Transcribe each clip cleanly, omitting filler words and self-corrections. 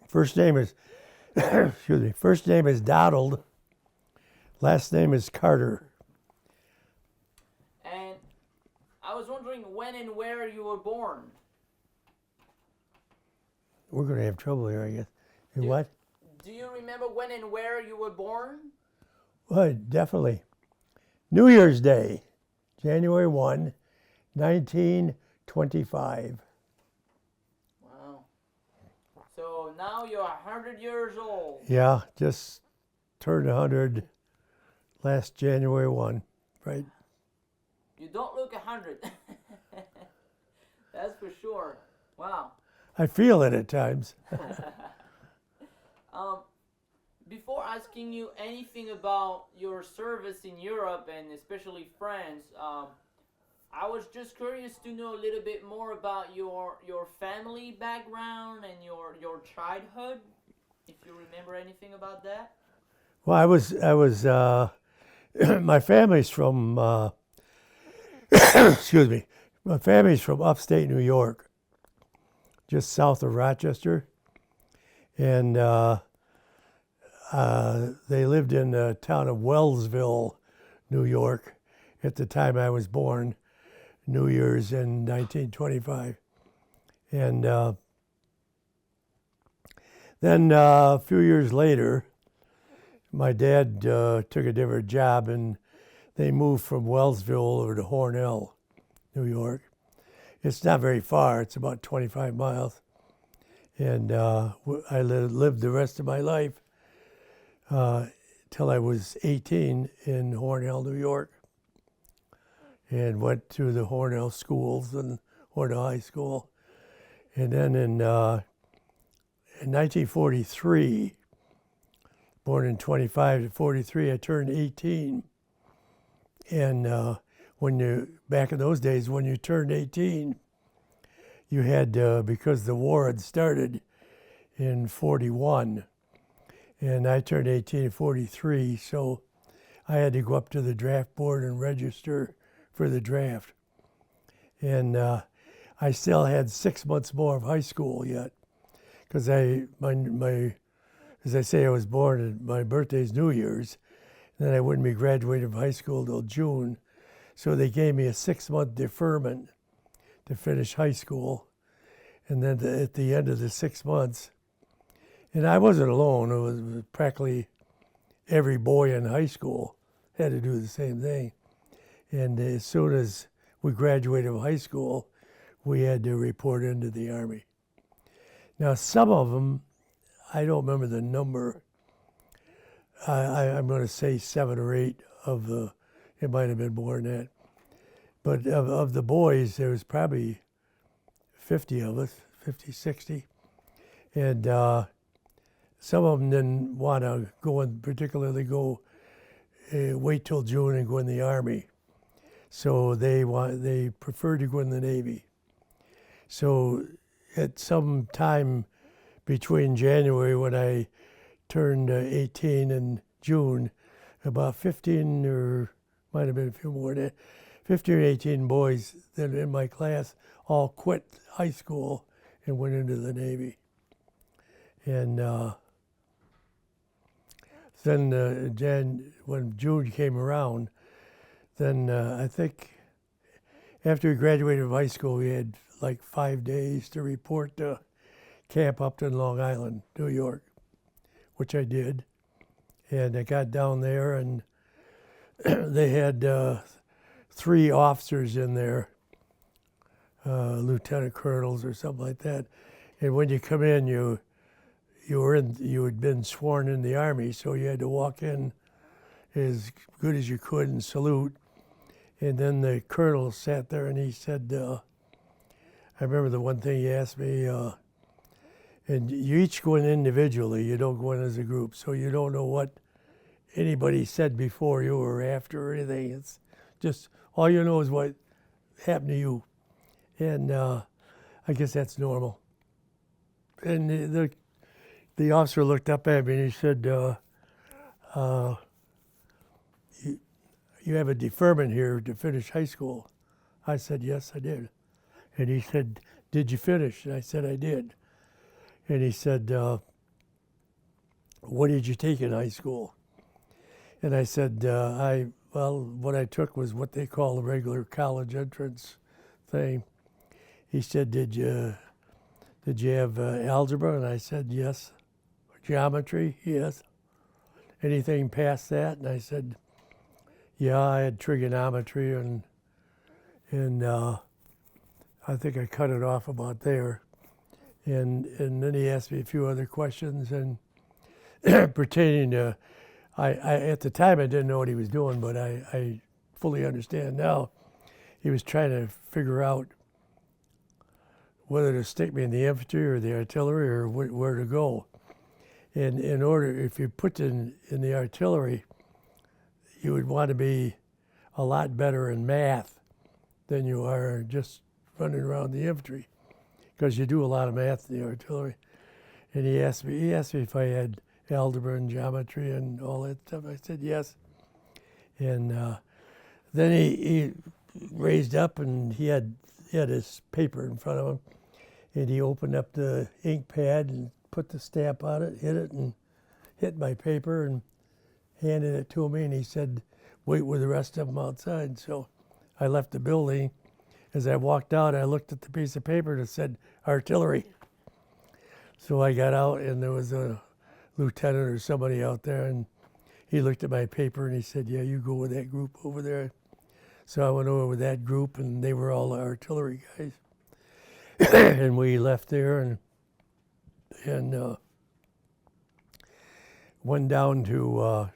First name is, excuse me, first name is Donald. Last name is Carter. And I was wondering when and where you were born. We're going to have trouble here, I guess. And what? Do you remember when and where you were born? Well, definitely. New Year's Day, January 1, 1925. Wow. So now you're 100 years old. Yeah, just turned 100 last January 1, right? You don't look 100. That's for sure. Wow. I feel it at times. Before asking you anything about your service in Europe and especially France, I was just curious to know a little bit more about your family background and your childhood, if you remember anything about that. Well, I was my family's from, excuse me, my family's from upstate New York, just south of Rochester, and they lived in the town of Wellsville, New York, at the time I was born, New Year's in 1925. And then a few years later, my dad took a different job, and they moved from Wellsville over to Hornell, New York. It's not very far. It's about 25 miles. And I lived the rest of my life till I was 18 in Hornell, New York, and went to the Hornell schools and Hornell High School. And then in 1943, born in 25 to 43, I turned 18. And back in those days, when you turned 18, you had, because the war had started in 41, and I turned 18 in 43, so I had to go up to the draft board and register for the draft. And I still had 6 months more of high school yet, because as I say, I was born, and my birthday's New Year's, and then I wouldn't be graduating from high school till June. So they gave me a 6-month deferment to finish high school. And then at the end of the 6 months, and I wasn't alone, it was practically every boy in high school had to do the same thing. And as soon as we graduated from high school, we had to report into the Army. Now, some of them, I don't remember the number. I'm going to say 7 or 8 of the, it might have been more than that. But of the boys, there was probably 50 of us, 50, 60. And some of them didn't want to go in, particularly wait till June and go in the Army. So they preferred to go in the Navy. So at some time between January, when I turned 18, and June, about 15, or might have been a few more than that, 15 or 18 boys that in my class all quit high school and went into the Navy. And then when June came around, then I think after we graduated from high school, we had like 5 days to report to Camp Upton, Long Island, New York, which I did. And I got down there, and they had 3 officers in there, lieutenant colonels or something like that. And when you come in, you had been sworn in the Army, so you had to walk in as good as you could and salute. And then the colonel sat there and he said, I remember the one thing he asked me, and you each go in individually, you don't go in as a group, so you don't know what anybody said before you or after or anything. It's just, all you know is what happened to you. And I guess that's normal. And the officer looked up at me and he said, you have a deferment here to finish high school. I said, yes, I did. And he said, did you finish? And I said, I did. And he said, what did you take in high school? And I said, what I took was what they call the regular college entrance thing. He said, did you have algebra? And I said, yes. Geometry? Yes. Anything past that? And I said, yeah, I had trigonometry, and I think I cut it off about there. And then he asked me a few other questions, and pertaining to, I at the time I didn't know what he was doing, but I fully understand now. He was trying to figure out whether to stick me in the infantry or the artillery or where to go. And in order, if you put in the artillery, you would want to be a lot better in math than you are just running around the infantry, because you do a lot of math in the artillery. And he asked me if I had algebra and geometry and all that stuff. I said yes. And then he raised up, and he had his paper in front of him, and he opened up the ink pad and put the stamp on it, and hit my paper and handed it to me, and he said, wait with the rest of them outside. So I left the building. As I walked out, I looked at the piece of paper that said artillery. So I got out, and there was a lieutenant or somebody out there, and he looked at my paper and he said, yeah, you go with that group over there. So I went over with that group, and they were all the artillery guys. And we left there and went down to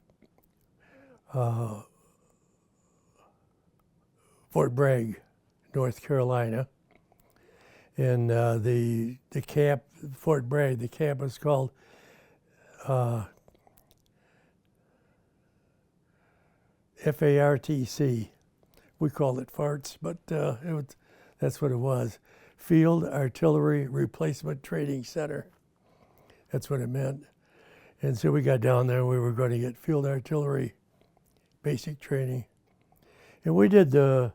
Fort Bragg, North Carolina. And the camp, Fort Bragg, the camp was called FARTC. We called it farts, but that's what it was. Field Artillery Replacement Training Center. That's what it meant. And so we got down there, and we were going to get field artillery basic training. And we did the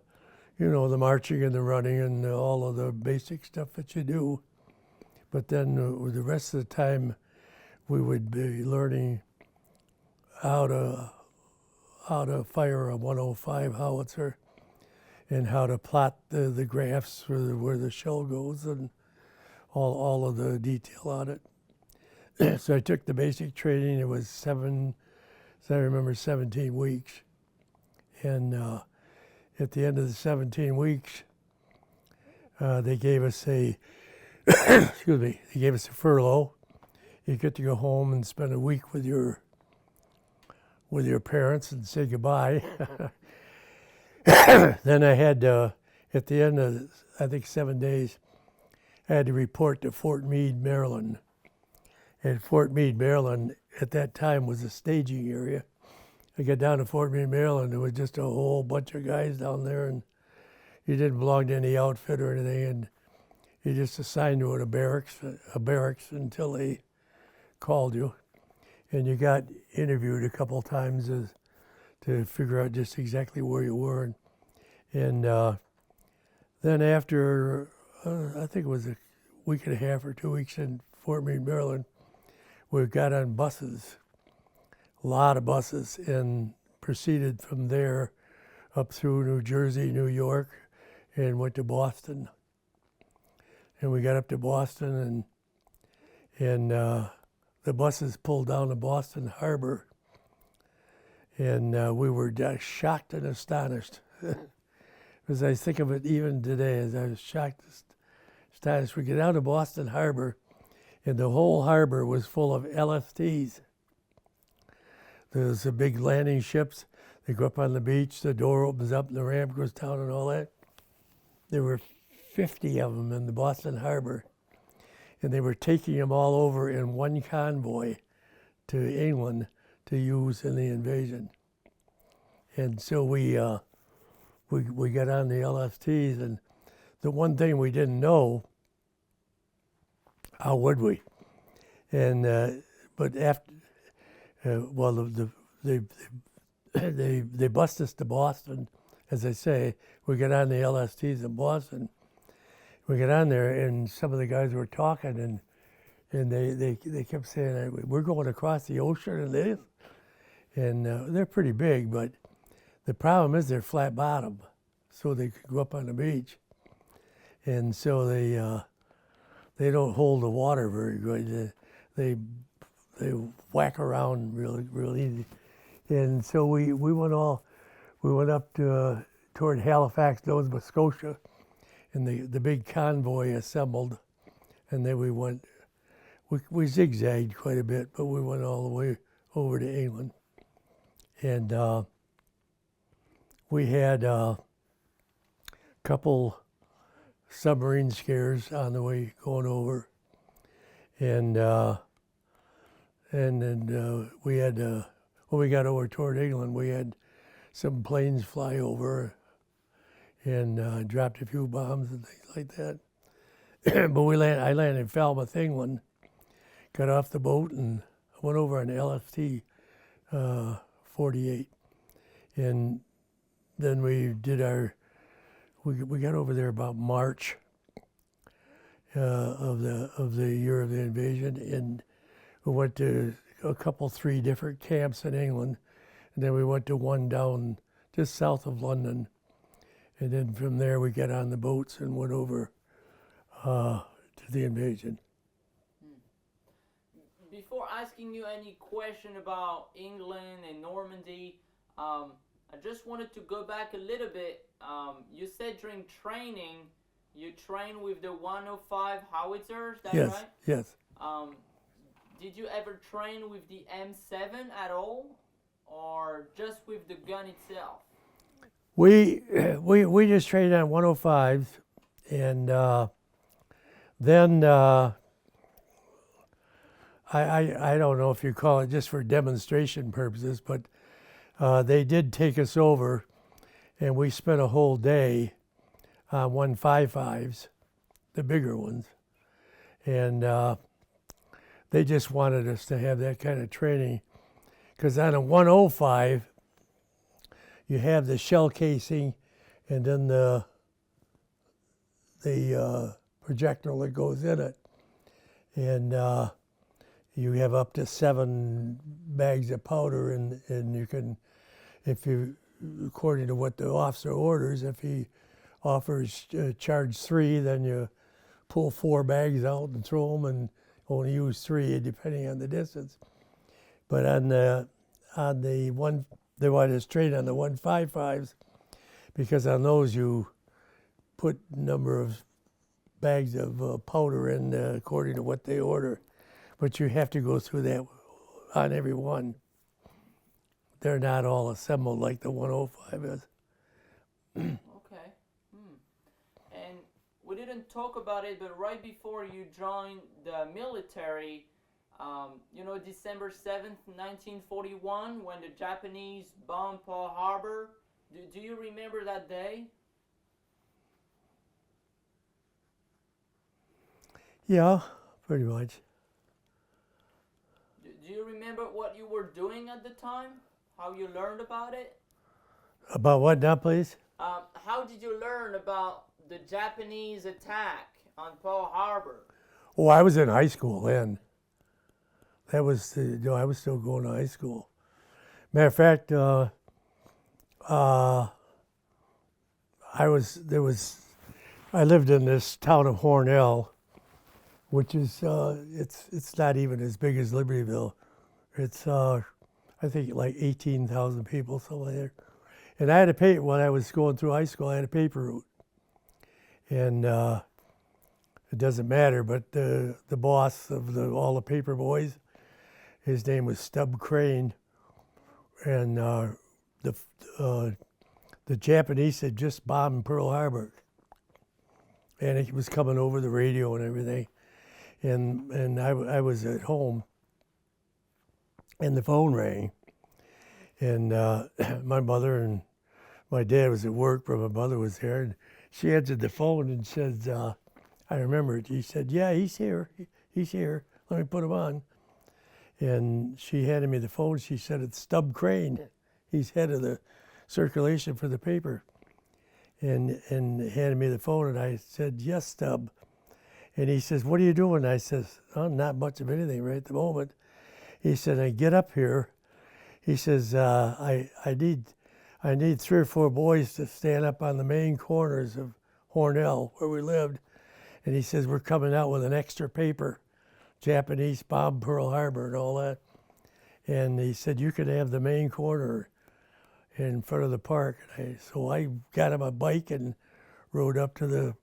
marching and the running and all of the basic stuff that you do. But then the rest of the time, we would be learning how to fire a 105 howitzer, and how to plot the graphs for where the shell goes, and all of the detail on it. So I took the basic training. It was 17 weeks. And at the end of the 17 weeks, they gave us a furlough. You get to go home and spend a week with your parents and say goodbye. Then I had, at the end of, I think, 7 days, I had to report to Fort Meade, Maryland. And Fort Meade, Maryland, at that time was a staging area. I got down to Fort Meade, Maryland, there was just a whole bunch of guys down there, and you didn't belong to any outfit or anything, and you just assigned to a barracks until they called you. And you got interviewed a couple times to figure out just exactly where you were. And then after, I think it was a week and a half or 2 weeks in Fort Meade, Maryland, we got on buses, a lot of buses, and proceeded from there up through New Jersey, New York, and went to Boston. And we got up to Boston, and the buses pulled down to Boston Harbor. And we were just shocked and astonished. As I think of it even today, as I was shocked, astonished. We get out of Boston Harbor, and the whole harbor was full of LSTs. There's the big landing ships. They go up on the beach, the door opens up, and the ramp goes down and all that. There were 50 of them in the Boston Harbor, and they were taking them all over in one convoy to England to use in the invasion. And so we got on the LSTs, and the one thing we didn't know, how would we? And but after, they bussed us to Boston, as I say. We got on the LSTs in Boston. We got on there, and some of the guys were talking, and and they kept saying, we're going across the ocean and this. And they're pretty big, but the problem is they're flat bottom, so they could go up on the beach. And so they don't hold the water very good. They whack around real easy. And so we went up to toward Halifax, Nova Scotia, and the big convoy assembled, and then we zigzagged quite a bit, but we went all the way over to England. And we had a couple submarine scares on the way going over, and then we had when we got over toward England, we had some planes fly over and dropped a few bombs and things like that. But I landed in Falmouth, England, got off the boat and went over on LFT 48, and then we did we got over there about March of the year of the invasion, and we went to three different camps in England, and then we went to one down just south of London, and then from there we got on the boats and went over to the invasion. Before asking you any question about England and Normandy, I just wanted to go back a little bit. You said during training, you trained with the 105 howitzer, is that Yes, right? yes. Did you ever train with the M7 at all, or just with the gun itself? We just trained on 105s, and then I don't know if you call it just for demonstration purposes, but they did take us over, and we spent a whole day on 155s, the bigger ones, and they just wanted us to have that kind of training, because on a 105 you have the shell casing and then the projectile that goes in it, and you have up to 7 bags of powder, and you can, if you, according to what the officer orders, if he offers charge 3, then you pull 4 bags out and throw them, and only use 3 depending on the distance. But on the one, they wanted us trained on the 155s, because on those you put number of bags of powder in according to what they order. But you have to go through that on every one. They're not all assembled like the 105 is. Okay. And we didn't talk about it, but right before you joined the military, December 7th, 1941, when the Japanese bombed Pearl Harbor, do you remember that day? Yeah, pretty much. Do you remember what you were doing at the time? How you learned about it? About what now, please? How did you learn about the Japanese attack on Pearl Harbor? Oh, I was in high school then. That was I was still going to high school. Matter of fact, I lived in this town of Hornell, which is it's not even as big as Libertyville. It's I think like 18,000 people, something like that. And I had a paper when I was going through high school. I had a paper route, and it doesn't matter. But the boss of all the paper boys, his name was Stub Crane, and the Japanese had just bombed Pearl Harbor, and it was coming over the radio and everything. And I was at home, and the phone rang, and my mother and my dad was at work, but my mother was there, and she answered the phone and said, I remember it. He said, "Yeah, he's here. He's here. Let me put him on." And she handed me the phone. She said, "It's Stub Crane. He's head of the circulation for the paper." And handed me the phone, and I said, "Yes, Stub." And he says, "What are you doing?" I says, "Oh, not much of anything right at the moment." He said, "I get up here." He says, I need 3 or 4 boys to stand up on the main corners of Hornell, where we lived." And he says, "We're coming out with an extra paper, Japanese bomb Pearl Harbor and all that." And he said, "You could have the main corner in front of the park." So I got on my bike and rode up to the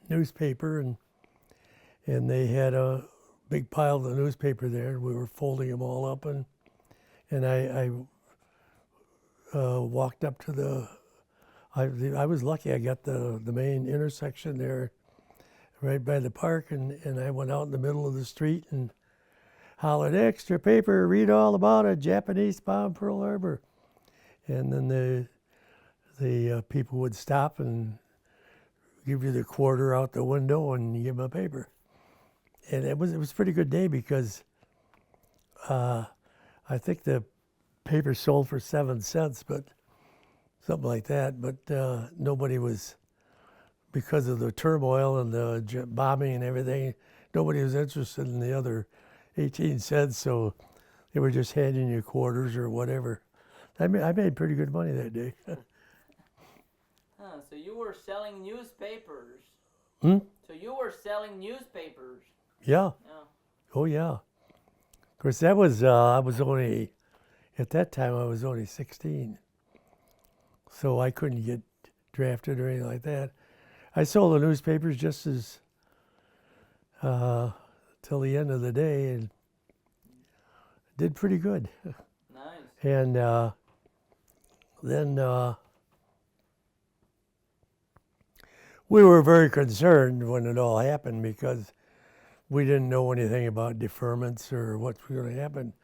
newspaper, and they had a big pile of the newspaper there, and we were folding them all up, and I walked up to the. I was lucky. I got the main intersection there, right by the park, and I went out in the middle of the street and hollered, "Extra paper! Read all about it! Japanese bomb Pearl Harbor!" And then the people would stop and give you the quarter out the window and give them a paper. And it was a pretty good day because I think the paper sold for 7 cents, but something like that. But nobody was, because of the turmoil and the bombing and everything, nobody was interested in the other 18 cents. So they were just handing you quarters or whatever. I made pretty good money that day. So you were selling newspapers. Hmm? So you were selling newspapers. Yeah. Yeah. Oh, yeah. Of course, that was, I was only, at that time, I was only 16. So I couldn't get drafted or anything like that. I sold the newspapers just as, till the end of the day, and did pretty good. Nice. And then we were very concerned when it all happened because we didn't know anything about deferments or what's going to happen.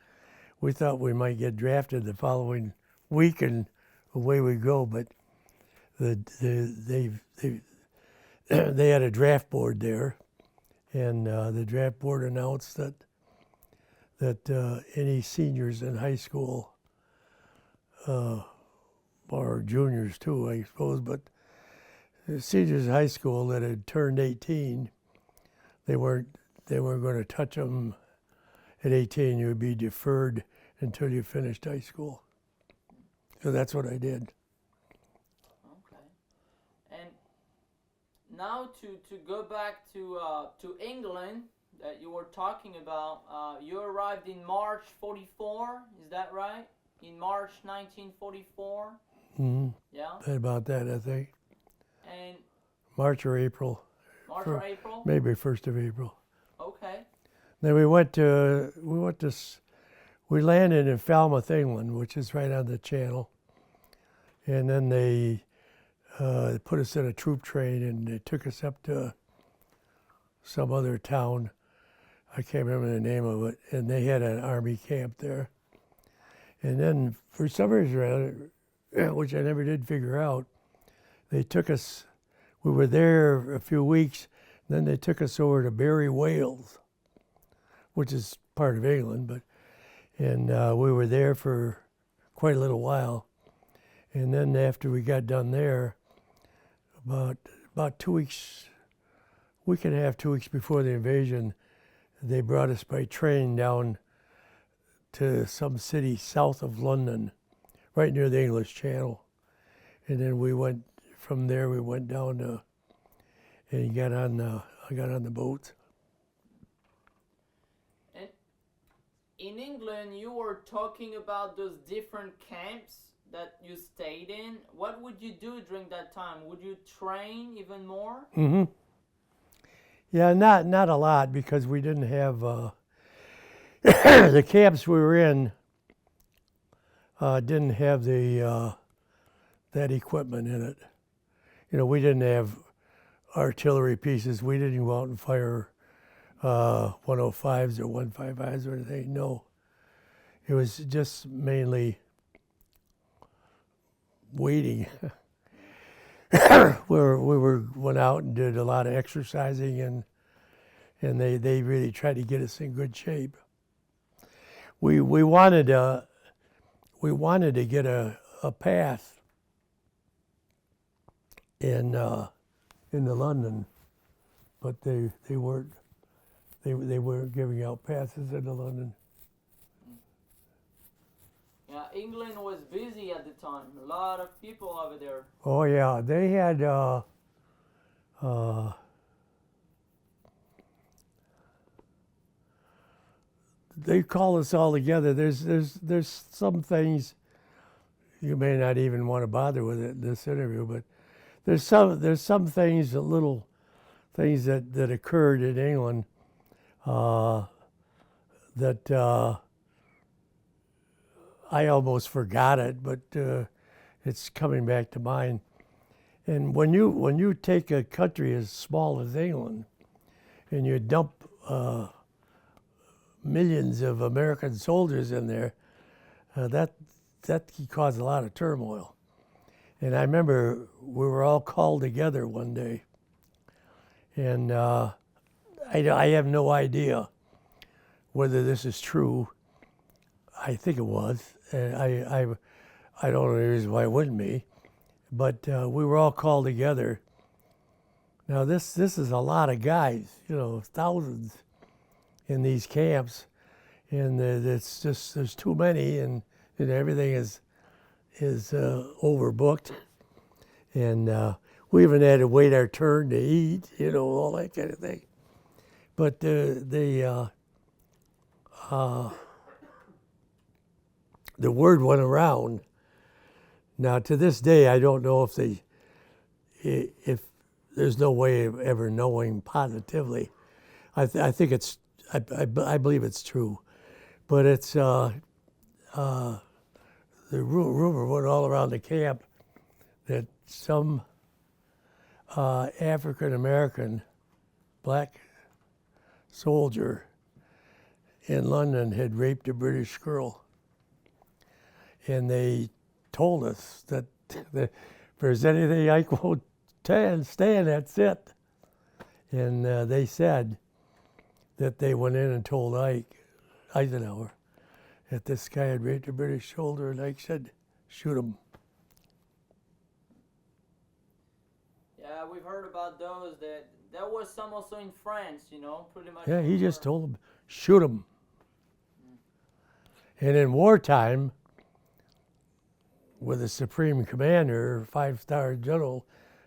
We thought we might get drafted the following week and away we go, but they had a draft board there, and the draft board announced that any seniors in high school, or juniors too, I suppose, but seniors in high school that had turned 18, they weren't going to touch them at 18. You would be deferred until you finished high school. So that's what I did. Okay. And now to go back to England that you were talking about, you arrived in March 44, is that right? In March 1944? Mm-hmm. Yeah? About that, I think. And March or April. March or April? Maybe 1st of April. Okay. Then we landed in Falmouth, England, which is right on the channel. And then they put us in a troop train and they took us up to some other town. I can't remember the name of it. And they had an army camp there. And then for some reason, which I never did figure out, they took us, we were there a few weeks, then they took us over to Barry, Wales, which is part of England, and we were there for quite a little while. And then after we got done there, about 2 weeks, week and a half, 2 weeks before the invasion, they brought us by train down to some city south of London, right near the English Channel. And then from there we went down to, and I got on the boat. And in England, you were talking about those different camps that you stayed in. What would you do during that time? Would you train even more? Mm-hmm. Yeah, not a lot because we didn't have the camps we were in didn't have that equipment in it. You know, we didn't have artillery pieces. We didn't go out and fire 105s or 155s or anything. No, it was just mainly waiting. We went out and did a lot of exercising, and they really tried to get us in good shape. We wanted to get a path in the London, but they weren't they weren't giving out passes into London. Yeah, England was busy at the time. A lot of people over there. Oh yeah, they had they call us all together. There's some things you may not even want to bother with it in this interview, but there's some things, little things that occurred in England that I almost forgot it, but it's coming back to mind. And when you take a country as small as England and you dump millions of American soldiers in there, that can cause a lot of turmoil. And I remember we were all called together one day, and I have no idea whether this is true. I think it was. I don't know the reason why it wouldn't be, but we were all called together. Now this is a lot of guys, thousands in these camps, and it's just there's too many, and everything is overbooked, and we even had to wait our turn to eat, all that kind of thing. But the word went around. Now to this day, I don't know if there's no way of ever knowing positively. I think it's I believe it's true, but it's the rumor went all around the camp that some African American black soldier in London had raped a British girl, and they told us that if there's anything I won't stand, that's it. And they said that they went in and told Eisenhower that this guy had raped a British soldier, and Ike said, shoot him. Yeah, we've heard about those. That was some also in France, pretty much. Yeah, he just told him, shoot him. And in wartime, with a supreme commander, 5-star general,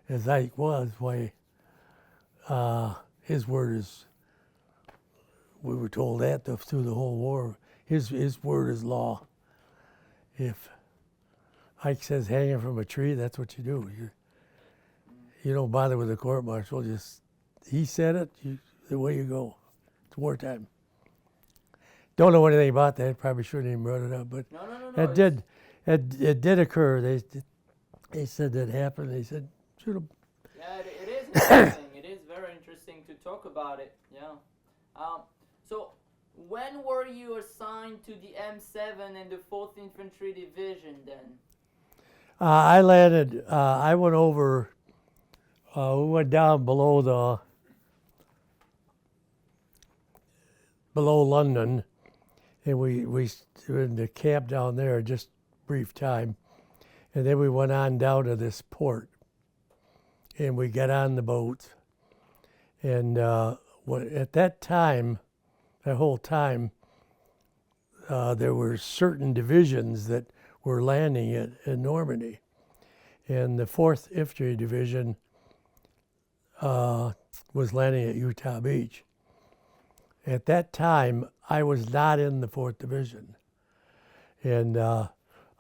as Ike was, why his word is, we were told that through the whole war, his word is law. If Ike says hanging from a tree, that's what you do. You don't bother with the court martial, he said it, the way you go. It's wartime. Don't know anything about that, probably shouldn't even brought it up, but No. It did occur. They said that happened. They said, shoot him. Yeah, it is interesting. It is very interesting to talk about it. Yeah. So, when were you assigned to the M7 and the 4th Infantry Division then? I landed. I went over. We went down below London, and we were in the camp down there just brief time, and then we went on down to this port, and we got on the boat, and at that time, that whole time, there were certain divisions that were landing in Normandy, and the 4th Infantry Division was landing at Utah Beach. At that time, I was not in the 4th Division, and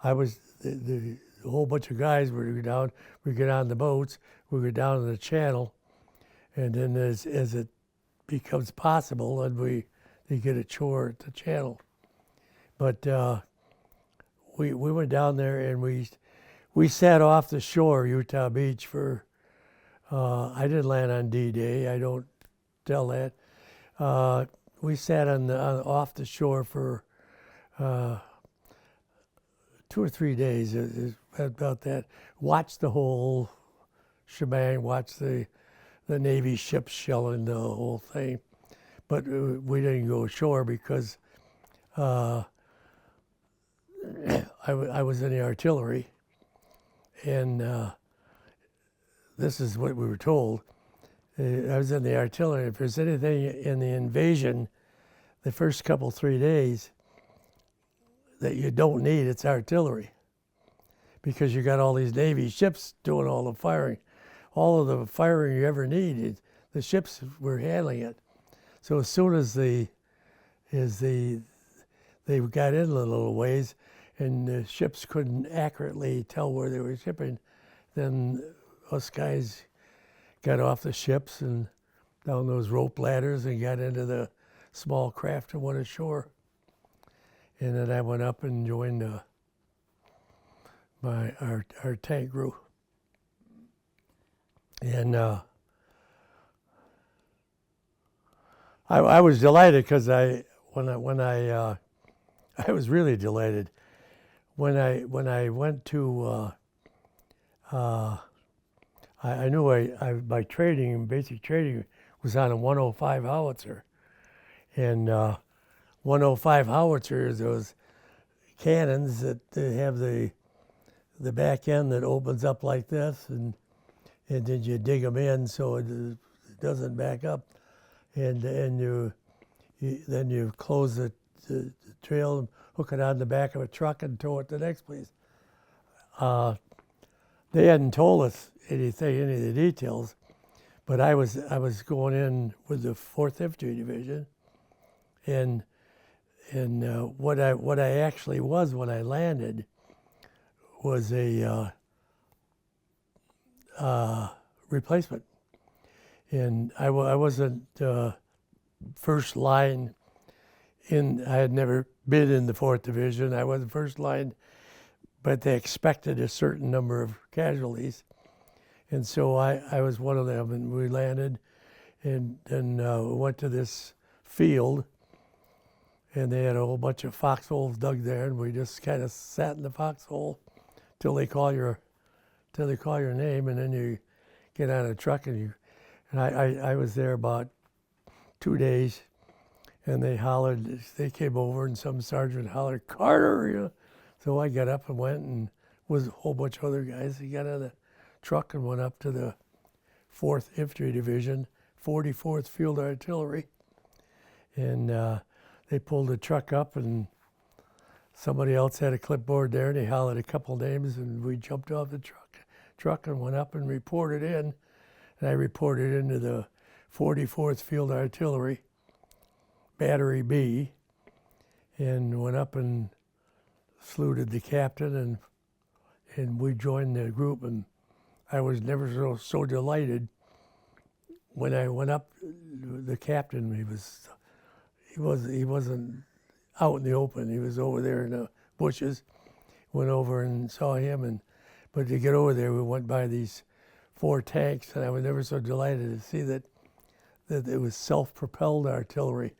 I was the whole bunch of guys were down. We get on the boats. We go down to the channel, and then as it becomes possible, then they get a chore at the channel. But we went down there and we sat off the shore, Utah Beach, for I didn't land on D-Day. I don't tell that. We sat off the shore for 2 or 3 days, about that. Watched the whole shebang, watched the Navy ships shelling the whole thing. But we didn't go ashore because I was in the artillery, and this is what we were told. I was in the artillery. If there's anything in the invasion, the first couple 3 days that you don't need, it's artillery, because you got all these Navy ships doing all the firing. All of the firing you ever need, the ships were handling it. So as soon as they got in a little ways, and the ships couldn't accurately tell where they were shipping, then us guys got off the ships and down those rope ladders and got into the small craft and went ashore. And then I went up and joined our tank group. And I was delighted because I was really delighted when I went to I knew my training, basic training, was on a 105 howitzer, and 105 howitzer is those cannons that they have the back end that opens up like this, and then you dig them in so it doesn't back up, and then you close the trail, hook it on the back of a truck, and tow it to the next place. They hadn't told us any of the details, but I was going in with the 4th Infantry Division, and what I actually was when I landed was a replacement, and I wasn't first line in. I had never been in the 4th Division. I wasn't first line, but they expected a certain number of casualties, and so I was one of them. And we landed, and then we went to this field, and they had a whole bunch of foxholes dug there, and we just kind of sat in the foxhole till they call your name, and then you get on a truck, and I was there about 2 days, and they came over, and some sergeant hollered, "Carter," you know. So I got up and went, and with a whole bunch of other guys, they got on the truck and went up to the 4th Infantry Division, 44th Field Artillery, and they pulled the truck up, and somebody else had a clipboard there, and they hollered a couple names, and we jumped off the truck and went up and reported in. And I reported into the 44th Field Artillery, Battery B, and went up and saluted the captain, and we joined the group. And I was never so delighted when I went up. The captain, he wasn't out in the open. He was over there in the bushes. Went over and saw him, but to get over there, we went by these 4 tanks, and I was never so delighted to see that it was self-propelled artillery,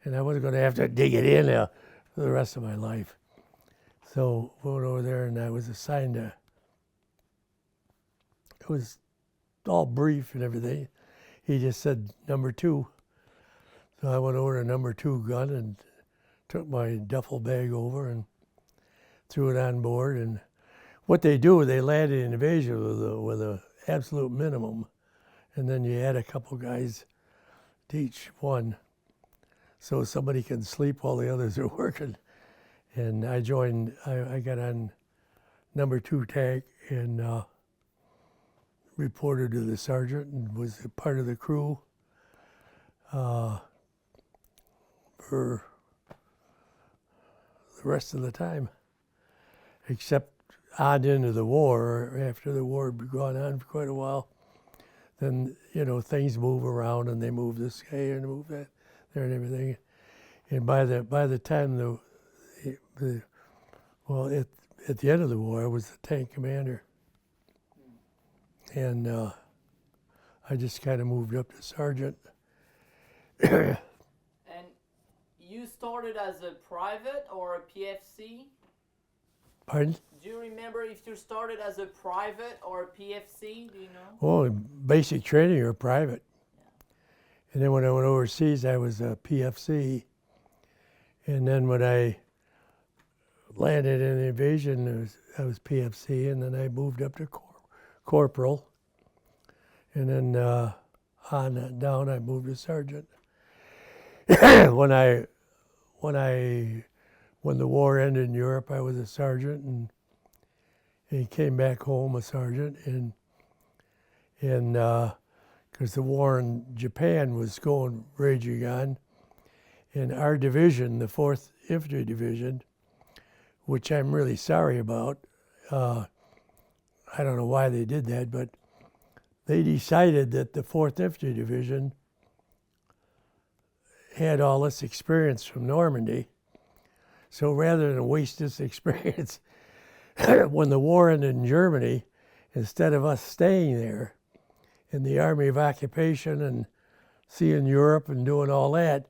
and I wasn't going to have to dig it in for the rest of my life. So we went over there, and I was assigned it was all brief and everything. He just said number 2. So I went over to number 2 gun and took my duffel bag over and threw it on board. And what they do, they land an invasion with a absolute minimum, and then you add a couple guys to each one, so somebody can sleep while the others are working. And I got on number 2 tank and reported to the sergeant and was a part of the crew for the rest of the time, except on into the war. After the war had gone on for quite a while, then things move around, and they move this guy and move that there and everything. And by the time at the end of the war, I was the tank commander, and I just kind of moved up to sergeant. And you started as a private or a PFC? Pardon? Do you remember if you started as a private or a PFC? Do you know? Oh, basic training or private. Yeah. And then when I went overseas, I was a PFC. And then when I landed in the invasion, I was PFC, and then I moved up to corporal. And then on down, I moved to sergeant. when the war ended in Europe, I was a sergeant, and came back home a sergeant, and because the war in Japan was raging on, and our division, the 4th Infantry Division, which I'm really sorry about, I don't know why they did that, but they decided that the 4th Infantry Division had all this experience from Normandy. So rather than waste this experience, when the war ended in Germany, instead of us staying there in the Army of Occupation and seeing Europe and doing all that,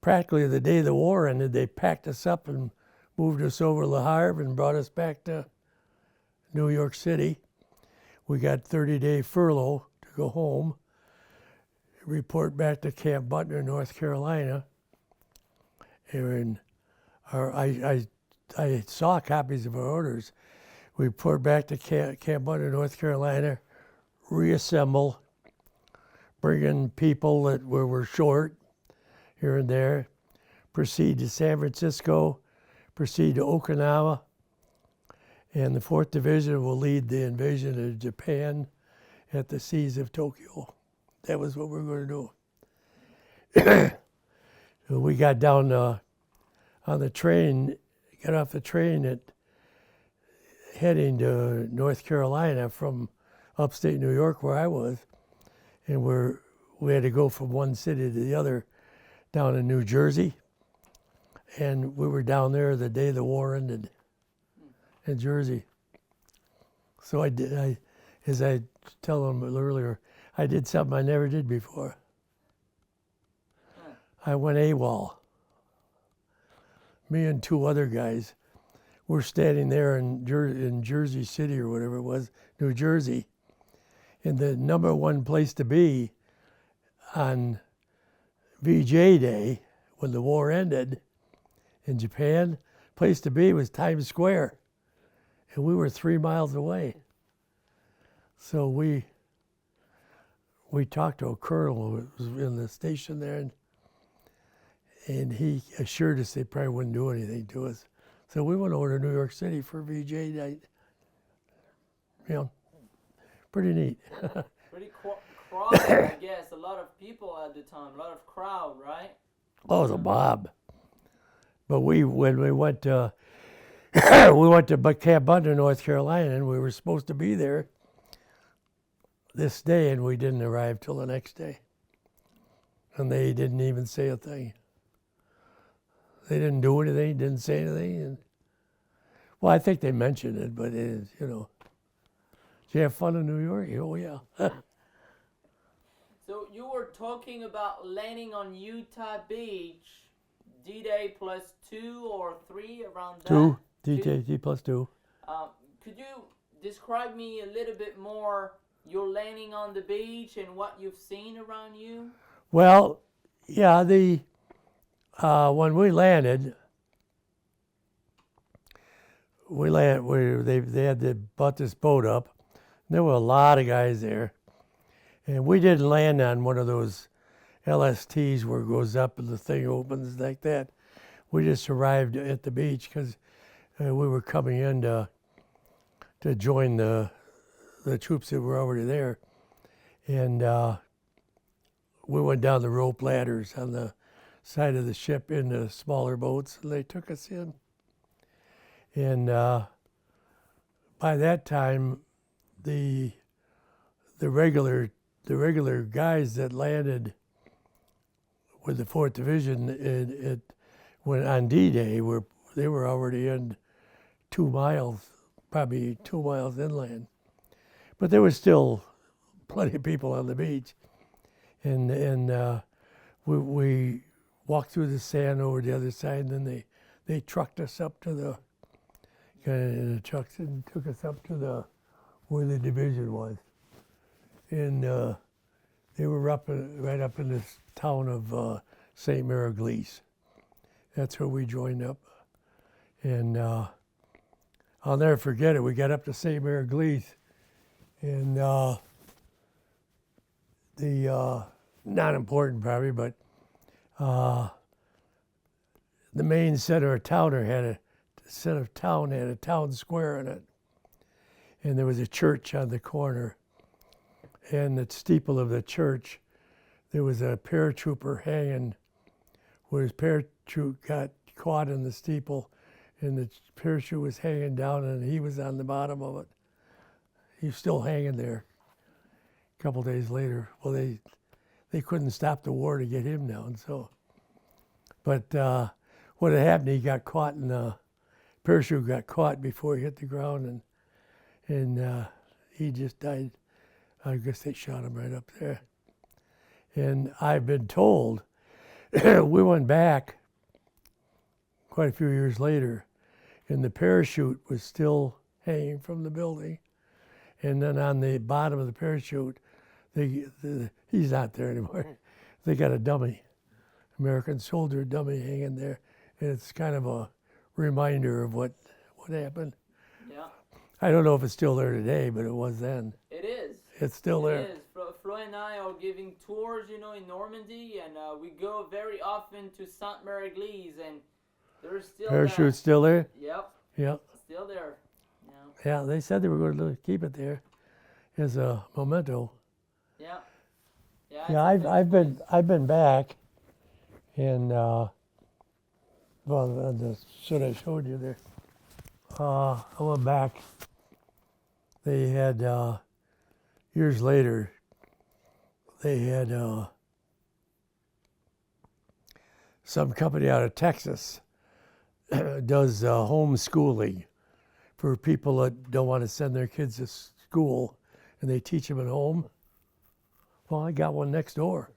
practically the day the war ended, they packed us up and moved us over Le Havre and brought us back to New York City. We got 30-day furlough to go home, report back to Camp Butler, North Carolina. And I saw copies of our orders. We report back to Camp Butler, North Carolina, reassemble, bring in people that were short here and there, proceed to San Francisco, proceed to Okinawa, and the 4th Division will lead the invasion of Japan at the seas of Tokyo. That was what we were going to do. We got down on the train, got off the train heading to North Carolina from upstate New York where I was, and we had to go from one city to the other down in New Jersey, and we were down there the day the war ended in Jersey. So as I tell them earlier, I did something I never did before. I went AWOL. Me and 2 other guys were standing there in Jersey City or whatever it was, New Jersey, and the #1 place to be on VJ Day when the war ended in Japan, place to be was Times Square, and we were 3 miles away. So we talked to a colonel who was in the station there, and he assured us they probably wouldn't do anything to us. So we went over to New York City for VJ night. You know, pretty neat. Pretty crowded, I guess. A lot of people at the time, a lot of crowd, right? Oh, it was a mob. But when we went to Camp Butler, North Carolina, and we were supposed to be there this day, and we didn't arrive till the next day. And they didn't even say a thing. They didn't do anything, didn't say anything. And, well, I think they mentioned it, but it is, you know. Did you have fun in New York? Oh, yeah. So you were talking about landing on Utah Beach, D-Day +2 or 3, around that? 2, D +2. Could you describe me a little bit more your landing on the beach and what you've seen around you? Well, yeah, when we landed, they had brought this boat up. There were a lot of guys there, and we didn't land on one of those LSTs where it goes up and the thing opens like that. We just arrived at the beach because we were coming in to join the troops that were already there, and we went down the rope ladders on the side of the ship into smaller boats, and they took us in. And by that time, the regular guys that landed with the 4th Division when on D-Day they were already in 2 miles, probably 2 miles inland. But there was still plenty of people on the beach, and we walked through the sand over the other side, and then they trucked us up to the trucks and took us up to where the division was, and they were right up in this town of St. Mary-Glise. That's where we joined up, and I'll never forget it. We got up to St. Mary-Glise, and the not important probably, but the main center of town had a town square in it, and there was a church on the corner. And the steeple of the church, there was a paratrooper hanging, where his parachute got caught in the steeple, and the parachute was hanging down, and he was on the bottom of it. He was still hanging there. A couple days later, well, they couldn't stop the war to get him down. So, but what had happened? He got caught, and the parachute got caught before he hit the ground, and he just died. I guess they shot him right up there. And I've been told, we went back quite a few years later, and the parachute was still hanging from the building. And then on the bottom of the parachute, he's not there anymore. They got a dummy, American soldier dummy hanging there. And it's kind of a reminder of what happened. Yeah. I don't know if it's still there today, but it was then. It is. It's still there. It is. Flo and I are giving tours, in Normandy, and we go very often to Sainte-Mère-Église, and there's still Parachute's still there? Yep. Yep. Still there. Yeah, they said they were going to keep it there as a memento. Yeah. Yeah, I've been back, and the shit I showed you there. I went back. They had years later. They had some company out of Texas does homeschooling for people that don't want to send their kids to school, and they teach them at home. Well, I got one next door.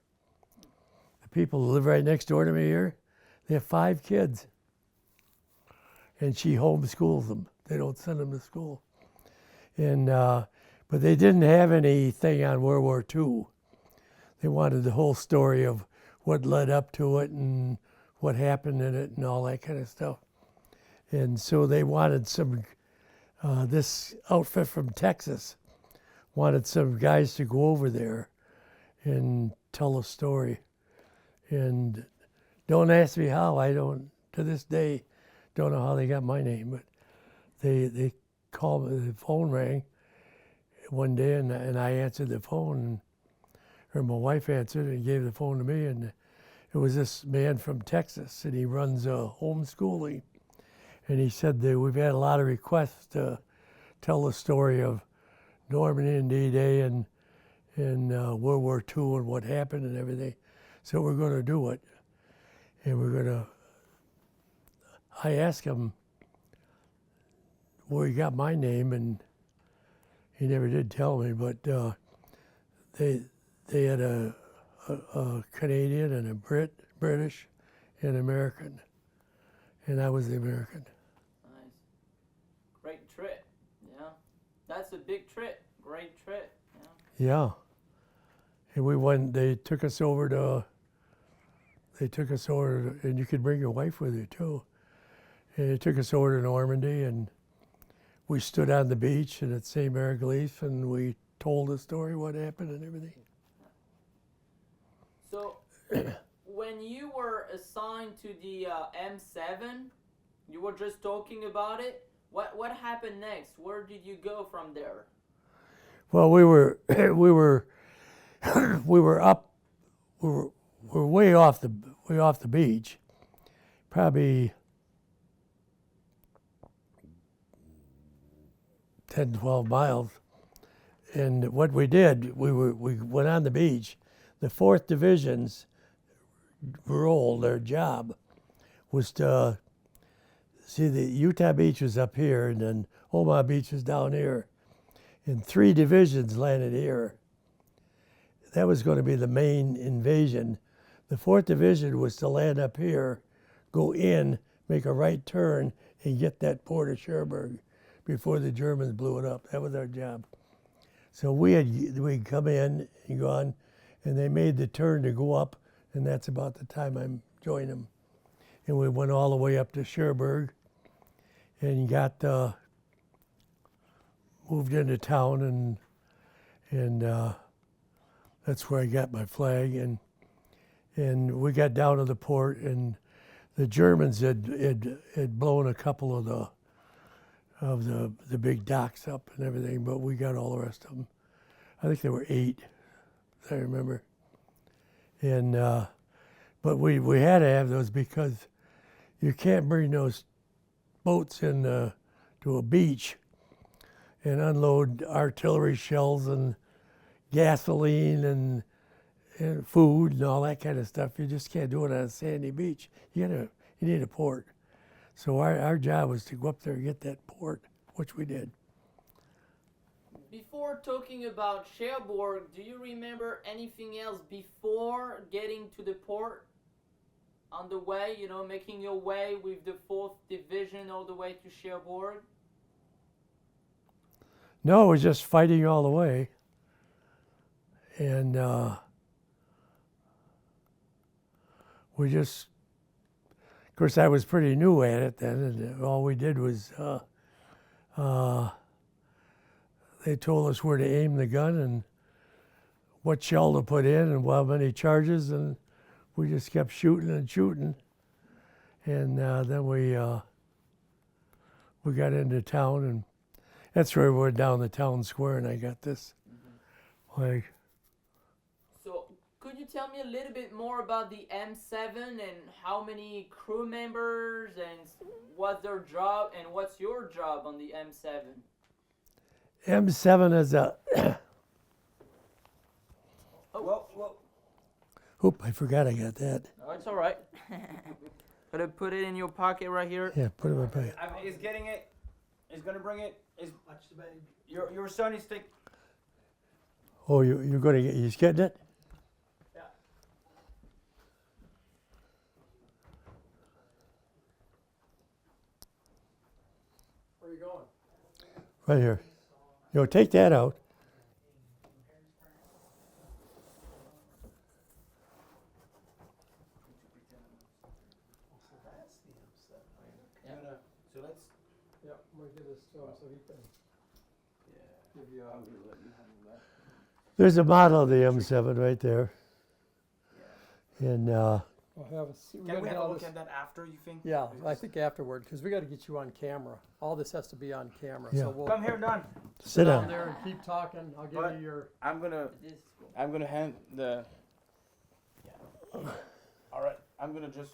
The people who live right next door to me here, they have 5 kids, and she homeschools them. They don't send them to school. And but they didn't have anything on World War II. They wanted the whole story of what led up to it and what happened in it and all that kind of stuff. And so they wanted some, this outfit from Texas wanted some guys to go over there and tell a story. And don't ask me how. I don't, to this day, don't know how they got my name, but they called me, the phone rang one day, and I answered the phone, or my wife answered and gave the phone to me, and it was this man from Texas, and he runs homeschooling. And he said that we've had a lot of requests to tell the story of Normandy and D-Day and World War II and what happened and everything. So we're going to do it. And we're going to, I asked him where he got my name, and he never did tell me, but they had a Canadian and a British and American, and I was the American. Nice. Great trip. Yeah. That's a big trip. Great trip. Yeah. Yeah. And we went, they took us over to, and you could bring your wife with you too. And they took us over to Normandy, and we stood on the beach and at Sainte-Mère-Église, and we told the story, what happened and everything. So, when you were assigned to the M7, you were just talking about it. What happened next? Where did you go from there? Well, we were way off the beach, probably 10, 12 miles. And what we did, we went on the beach. The 4th Division's role, their job, was to see the Utah Beach was up here, and then Omaha Beach was down here. And 3 divisions landed here. That was going to be the main invasion. The 4th Division was to land up here, go in, make a right turn, and get that port of Cherbourg before the Germans blew it up. That was our job. So we'd come in and gone, and they made the turn to go up, and that's about the time I joined them. And we went all the way up to Cherbourg and got moved into town, and That's where I got my flag, and we got down to the port, and the Germans had blown a couple of the big docks up and everything, but we got all the rest of them. I think there were 8, if I remember. And but we had to have those because you can't bring those boats in to a beach and unload artillery shells and gasoline and food and all that kind of stuff. You just can't do it on a sandy beach. You need a port. So our job was to go up there and get that port, which we did. Before talking about Cherbourg, do you remember anything else before getting to the port? On the way, you know, making your way with the 4th Division all the way to Cherbourg? No, it was just fighting all the way. And we just, of course, I was pretty new at it then, and all we did was they told us where to aim the gun and what shell to put in and how many charges, and we just kept shooting and shooting. And then we got into town, and that's where we went down the town square, and I got this flag. So, could you tell me a little bit more about the M7 and how many crew members and what's their job and what's your job on the M7? M7 is a. Whoa. Oop, I forgot I got that. No, it's all right. Gotta put it in your pocket right here. Yeah, put it in my pocket. He's getting it. He's gonna bring it. Your son is taking. Oh, you're going to get, he's getting it? Yeah. Where are you going? Right here. Take that out. So let's. Yeah, I'm gonna give this to him so he can give you I'm gonna let you handle that. There's a model of the M7 right there. And We'll have a see. Can we have a look at that after? You think? Yeah, I think afterward, because we got to get you on camera. All this has to be on camera. Yeah. So we'll Come here, Don. sit down down. there and keep talking. I'll give But- you your. I'm gonna hand the. Yeah. All right. I'm gonna just.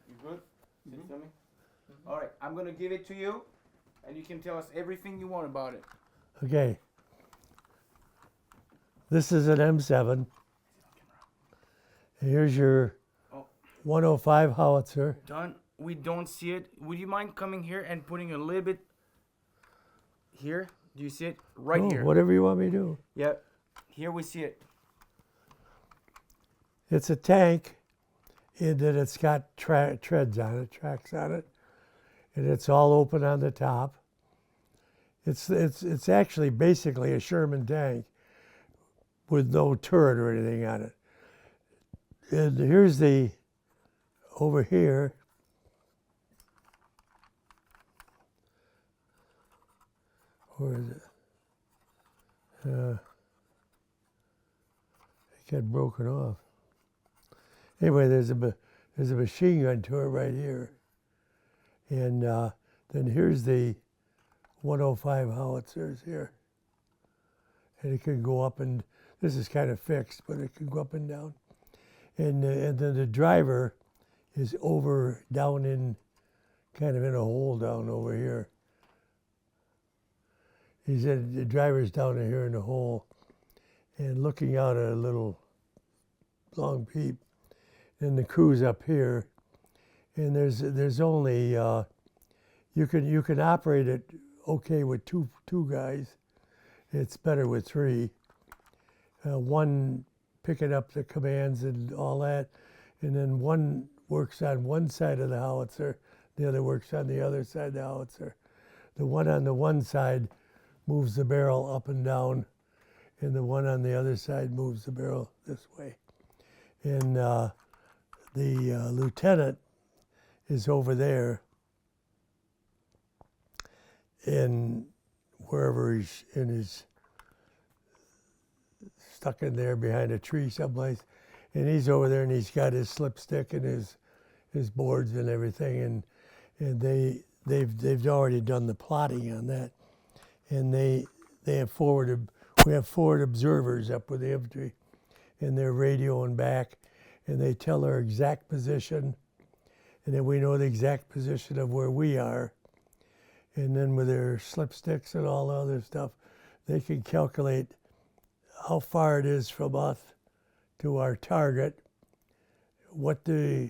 You good? Sit to me. All right. I'm gonna give it to you, and you can tell us everything you want about it. Okay. This is an M7. Here's your Oh. 105 howitzer. Don, we don't see it. Would you mind coming here and putting a little bit here? Do you see it? Right Oh, here. whatever you want me to do. Yep. Here we see it. It's a tank in that it's got treads on it, tracks on it, and it's all open on the top. It's actually basically a Sherman tank with no turret or anything on it. And here's the, over here, where is it? It got broken off. Anyway, there's a machine gun turret right here. And then here's the 105 howitzers here. And it can go up, and this is kind of fixed, but it can go up and down. And then the driver is over, down in, kind of in a hole down over here. He said the driver's down in here in the hole and looking out at a little long peep. And the crew's up here. And there's only, you can operate it okay with two guys. It's better with 3. One picking up the commands and all that, and then one works on one side of the howitzer, the other works on the other side of the howitzer. The one on the one side moves the barrel up and down, and the one on the other side moves the barrel this way. And the lieutenant is over there, and wherever he's in his stuck in there behind a tree someplace, and he's over there and he's got his slipstick and his boards and everything, and they've already done the plotting on that, and we have forward observers up with the infantry, and they're radioing back, and they tell our exact position, and then we know the exact position of where we are, and then with their slipsticks and all the other stuff, they can calculate how far it is from us to our target, what the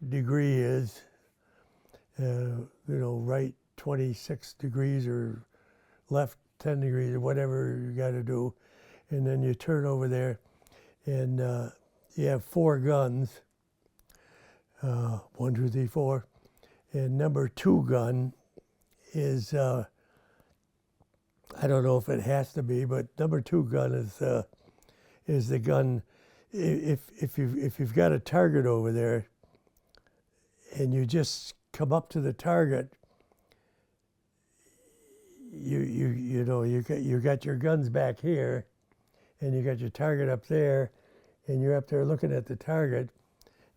degree is, right 26 degrees or left 10 degrees or whatever you got to do, and then you turn over there, and you have 4 guns, 1, 2, 3, 4, and number 2 gun is I don't know if it has to be, but number 2 gun is the gun. If you've got a target over there, and you just come up to the target, you got your guns back here, and you got your target up there, and you're up there looking at the target.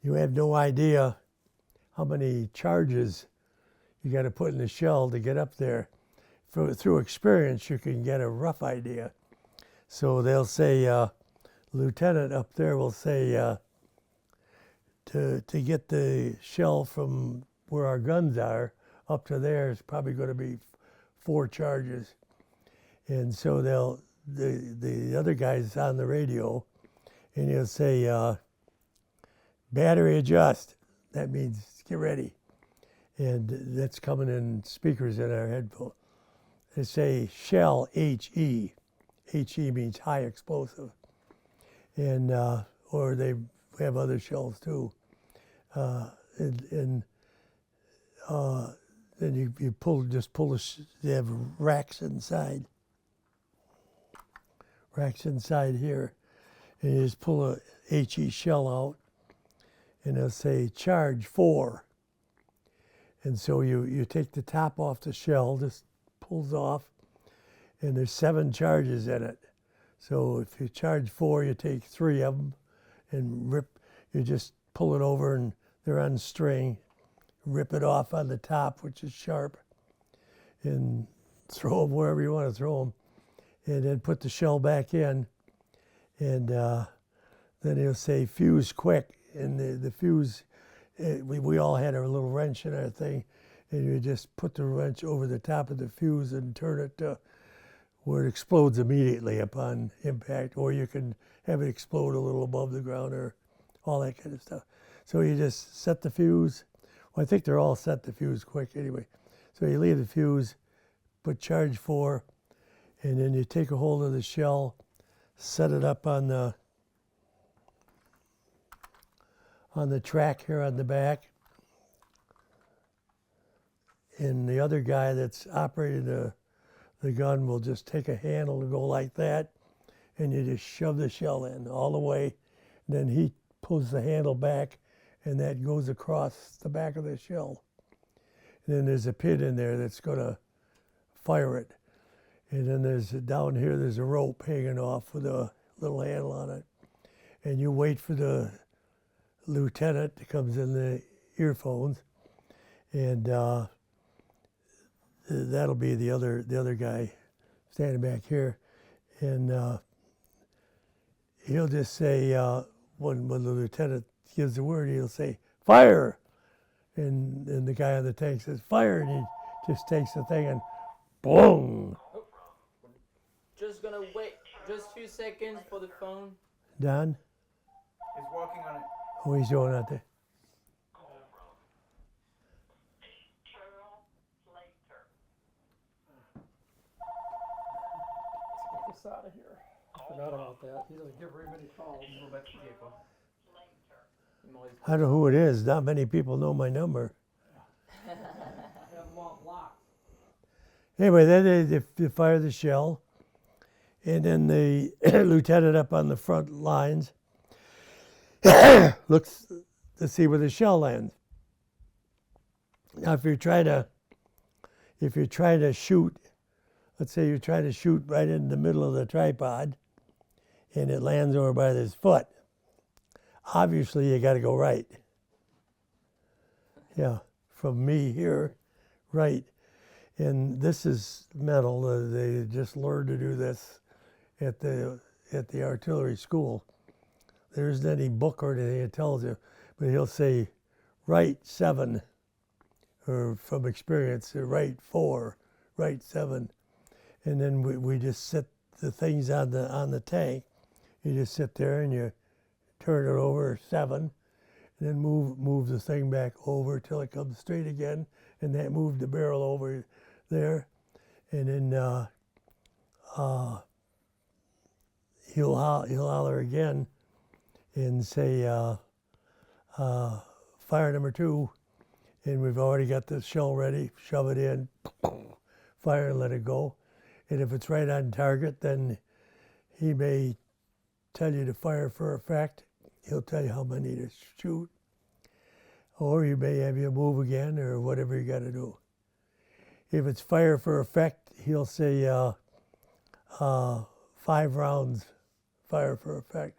You have no idea how many charges you got to put in the shell to get up there. Through experience, you can get a rough idea. So they'll say, lieutenant up there will say, to get the shell from where our guns are up to there is probably going to be 4 charges. And so the other guy's on the radio, and he'll say, battery adjust. That means get ready. And that's coming in speakers in our headphones. They say shell, HE. HE means high explosive. And, or they have other shells too. Then you they have racks inside. Racks inside here. And you just pull a HE shell out, and it'll say charge 4. And so you take the top off the shell, just pulls off, and there's 7 charges in it. So if you charge 4, you take 3 of them and you just pull it over, and they're on string, rip it off on the top, which is sharp, and throw them wherever you want to throw them, and then put the shell back in, and then he'll say fuse quick, and the fuse, we all had our little wrench in our thing, and you just put the wrench over the top of the fuse and turn it to where it explodes immediately upon impact, or you can have it explode a little above the ground, or all that kind of stuff. So you just set the fuse. Well, I think they're all set the fuse quick anyway. So you leave the fuse, put charge 4, and then you take a hold of the shell, set it up on the track here on the back, and the other guy that's operating the gun will just take a handle and go like that, and you just shove the shell in all the way, and then he pulls the handle back, and that goes across the back of the shell. And then there's a pin in there that's going to fire it. And then down here there's a rope hanging off with a little handle on it. And you wait for the lieutenant that comes in the earphones, and that'll be the other guy standing back here, and he'll just say, when the lieutenant gives the word, he'll say fire, and the guy on the tank says fire, and he just takes the thing and boom. Just gonna wait just a few seconds for the phone. Don? He's walking on it. Oh, he's going out there. Let's get this out of here. I forgot about that. He doesn't give very many calls. Go back to the vehicle. I don't know who it is. Not many people know my number. I have them all blocked. Anyway, then they fire the shell, and then the lieutenant up on the front lines looks to see where the shell lands. Now, if you're trying to shoot, let's say you're trying to shoot right in the middle of the tripod, and it lands over by this foot. Obviously, you got to go right. Yeah, from me here, right. And this is mental. They just learned to do this at the artillery school. There isn't any book or anything that tells you, but he'll say, right 7, or from experience, right 4, right 7, and then we just sit the things on the tank. You just sit there and you turn it over 7, and then move the thing back over till it comes straight again, and that moved the barrel over there, and then he'll holler again and say fire number 2, and we've already got the shell ready. Shove it in, fire and let it go. And if it's right on target, then he may tell you to fire for effect. He'll tell you how many to shoot, or he may have you move again, or whatever you got to do. If it's fire for effect, he'll say 5 rounds, fire for effect.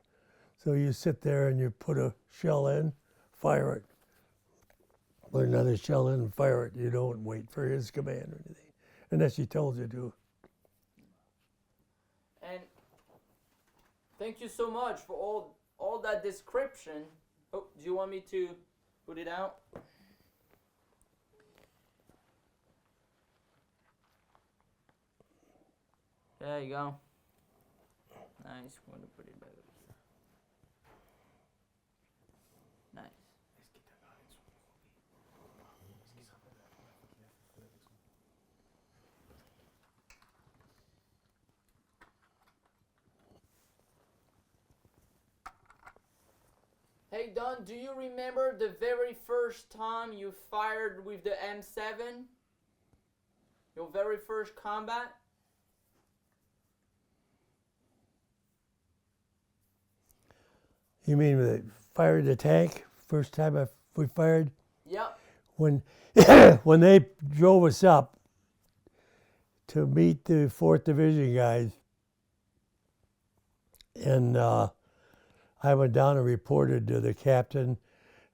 So you sit there and you put a shell in, fire it. Put another shell in and fire it. You don't wait for his command or anything, unless he tells you to. And thank you so much for all that description. Oh, do you want me to put it out? There you go. Nice. I'm gonna put it back up here. Nice. Hey Don, do you remember the very first time you fired with the M7? Your very first combat? You mean they fired the tank? First time we fired? Yep. When when they drove us up to meet the 4th Division guys, and I went down and reported to the captain,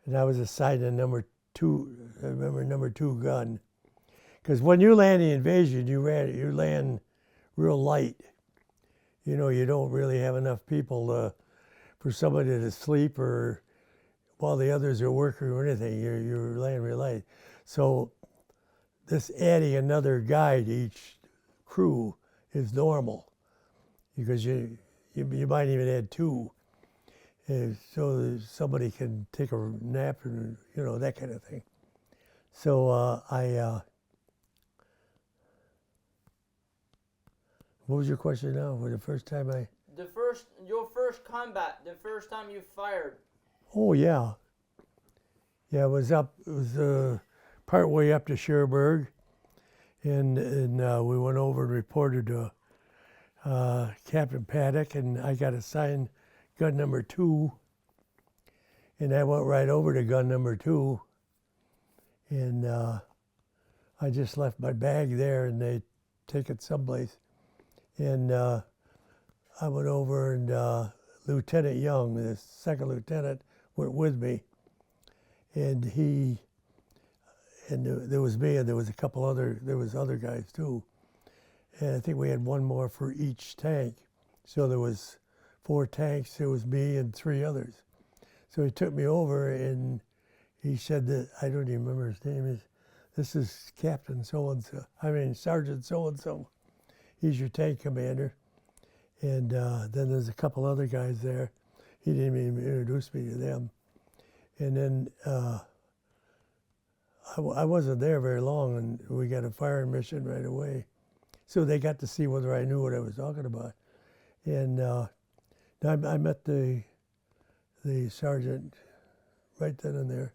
and I was assigned a number 2, I remember number 2 gun. Because when you land the invasion, you land real light. You know, you don't really have enough people for somebody to sleep or while the others are working or anything. You're laying real light. So this adding another guy to each crew is normal, because you might even add 2, so somebody can take a nap and, you know, that kind of thing. So what was your question now? For the first time Your first combat, the first time you fired. Oh yeah. Yeah, it was part way up to Cherbourg, and we went over and reported to Captain Paddock, and I got assigned gun number 2, and I went right over to gun number 2, and I just left my bag there, and they take it someplace, and I went over, and Lieutenant Young, the 2nd lieutenant, went with me, and there was me, and there was other guys too, and I think we had 1 more for each tank, so there was 4 tanks. There was me and 3 others. So he took me over, and he said that, I don't even remember his name, this is Captain so-and-so, Sergeant so-and-so. He's your tank commander. And then there's a couple other guys there. He didn't even introduce me to them. And then I wasn't there very long, and we got a firing mission right away. So they got to see whether I knew what I was talking about. And I met the sergeant right then and there.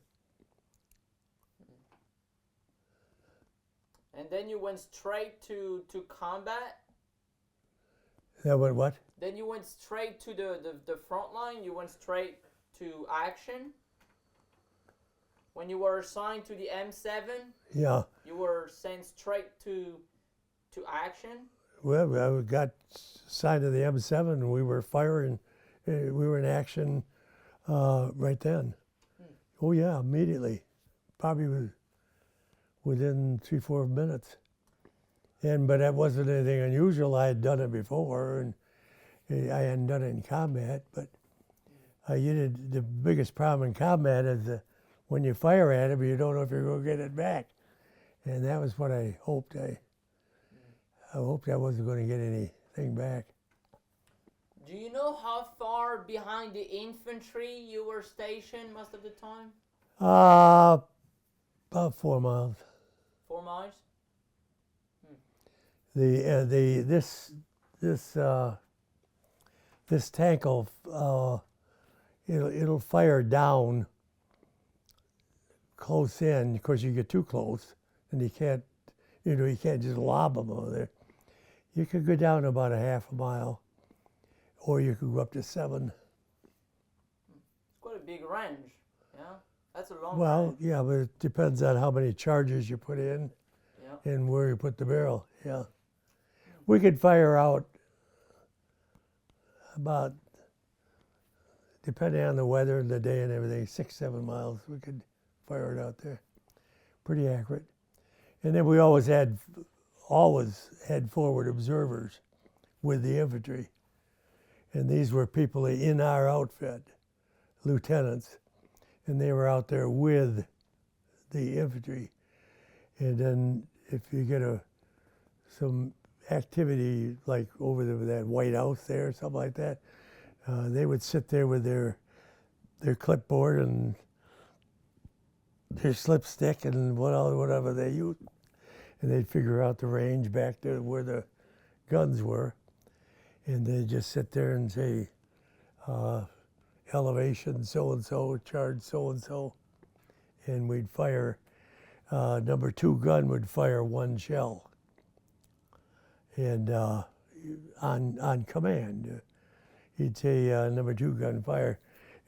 And then you went straight to combat? That went what? Then you went straight to the front line? You went straight to action? When you were assigned to the M7? Yeah. You were sent straight to action? Well, I got signed to the M7, and we were firing. We were in action right then. Oh yeah, immediately. Probably within 3-4 minutes. But that wasn't anything unusual. I had done it before, and I hadn't done it in combat. But the biggest problem in combat is when you fire at it, you don't know if you're going to get it back. And that was what I hoped. I hoped I wasn't going to get anything back. Do you know how far behind the infantry you were stationed most of the time? About 4 miles. 4 miles? This tank will it'll fire down close in. Of course, you get too close, and you can't just lob them over there. You could go down about a half a mile, or you could go up to 7. It's quite a big range, yeah? That's a long Well, range. yeah, but it depends on how many charges you put in Yeah. and where you put the barrel. Yeah, we could fire out about, depending on the weather and the day and everything, 6-7 miles. We could fire it out there, pretty accurate. And then we always had forward observers with the infantry, and these were people in our outfit, lieutenants, and they were out there with the infantry. And then if you get some activity like over that White House there or something like that, they would sit there with their clipboard and their slipstick and whatever they used, and they'd figure out the range back to where the guns were, and they'd just sit there and say, elevation so-and-so, charge so-and-so, and we'd fire. Number 2 gun would fire 1 shell, and on command. He'd say, number 2 gun fire,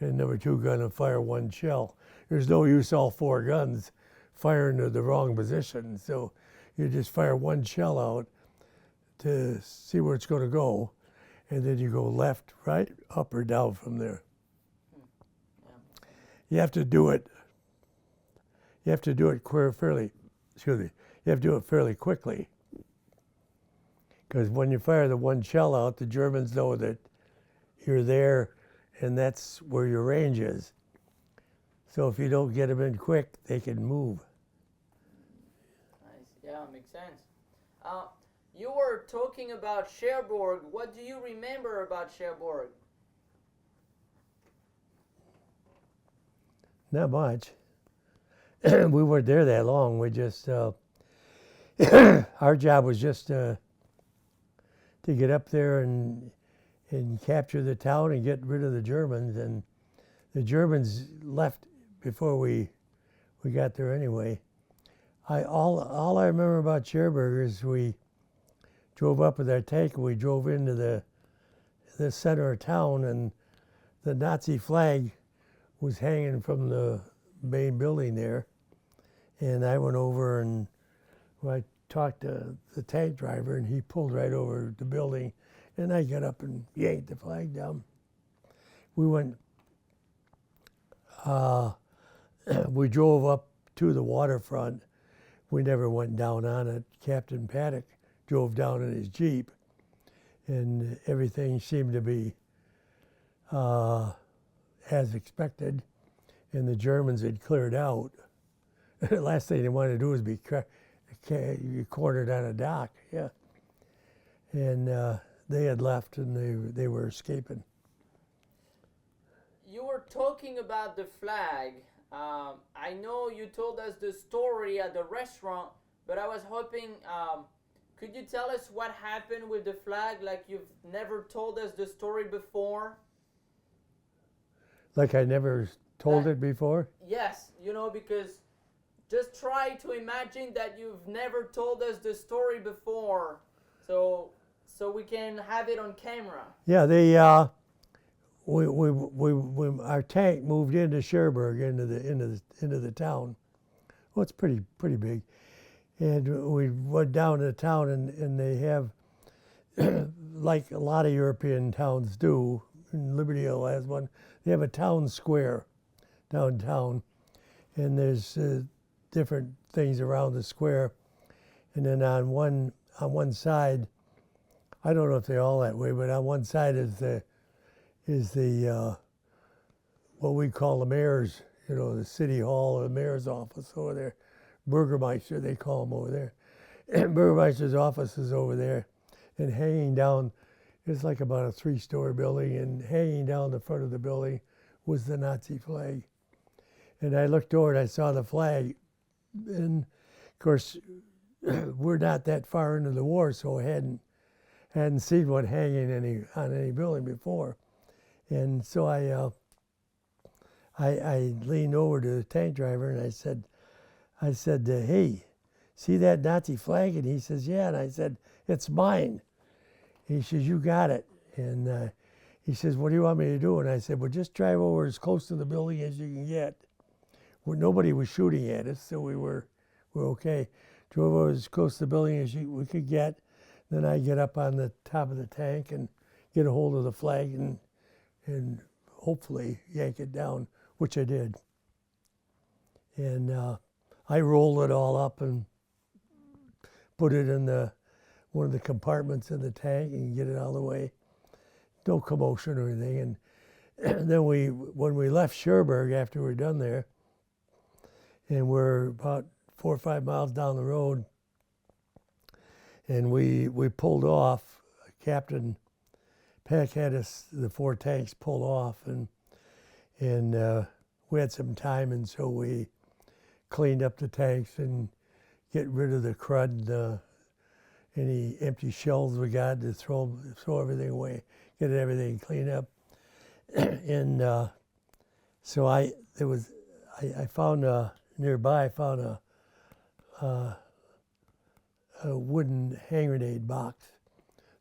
and number 2 gun would fire 1 shell. There's no use all 4 guns firing to the wrong position, so you just fire 1 shell out to see where it's going to go, and then you go left, right, up or down from there. You have to do it. You have to do it fairly. Excuse me. You have to do it fairly quickly, because when you fire the 1 shell out, the Germans know that you're there, and that's where your range is. So if you don't get them in quick, they can move. Nice. Yeah, makes sense. You were talking about Cherbourg. What do you remember about Cherbourg? Not much. We weren't there that long. We just, our job was just to get up there and capture the town and get rid of the Germans. And the Germans left before we got there anyway. All I remember about Cherbourg is we drove up with our tank and we drove into the center of town, and the Nazi flag was hanging from the main building there. And I went over and I talked to the tank driver, and he pulled right over the building, and I got up and yanked the flag down. We went, we drove up to the waterfront. We never went down on it. Captain Paddock drove down in his Jeep, and everything seemed to be as expected, and the Germans had cleared out. The last thing they wanted to do was be cornered on a dock, yeah. And they had left, and they were escaping. You were talking about the flag. I know you told us the story at the restaurant, but I was hoping, could you tell us what happened with the flag, like you've never told us the story before? Like I never told it before? Yes, because just try to imagine that you've never told us the story before, so we can have it on camera. Yeah, our tank moved into Cherbourg, into the town. Well, it's pretty big, and we went down to the town, and they have like a lot of European towns do, and Liberty Hill has one, they have a town square downtown, and there's different things around the square. And then on one side, I don't know if they're all that way, but on one side is the what we call the mayor's, the city hall or the mayor's office over there. Burgermeister, they call him over there. And Burgermeister's office is over there, and hanging down, it's like about a 3-story building, and hanging down the front of the building was the Nazi flag. And I looked over and I saw the flag, and of course, we're not that far into the war, so I hadn't seen one hanging on any building before. And so I leaned over to the tank driver and I said, hey, see that Nazi flag? And he says, yeah. And I said, it's mine. He says, you got it. And he says, what do you want me to do? And I said, well, just drive over as close to the building as you can get. Well, nobody was shooting at us, so we're okay. Drove over as close to the building as we could get. Then I get up on the top of the tank and get a hold of the flag and hopefully yank it down, which I did. And I rolled it all up and put it in one of the compartments in the tank and get it out of the way. No commotion or anything. And then when we left Cherbourg after we're done there, and we're about 4 or 5 miles down the road, and we pulled off. Captain Peck had the 4 tanks pulled off, and we had some time, and so we cleaned up the tanks and get rid of the crud, any empty shells we got to throw everything away, get everything cleaned up. And so I found nearby. I found a wooden hand grenade box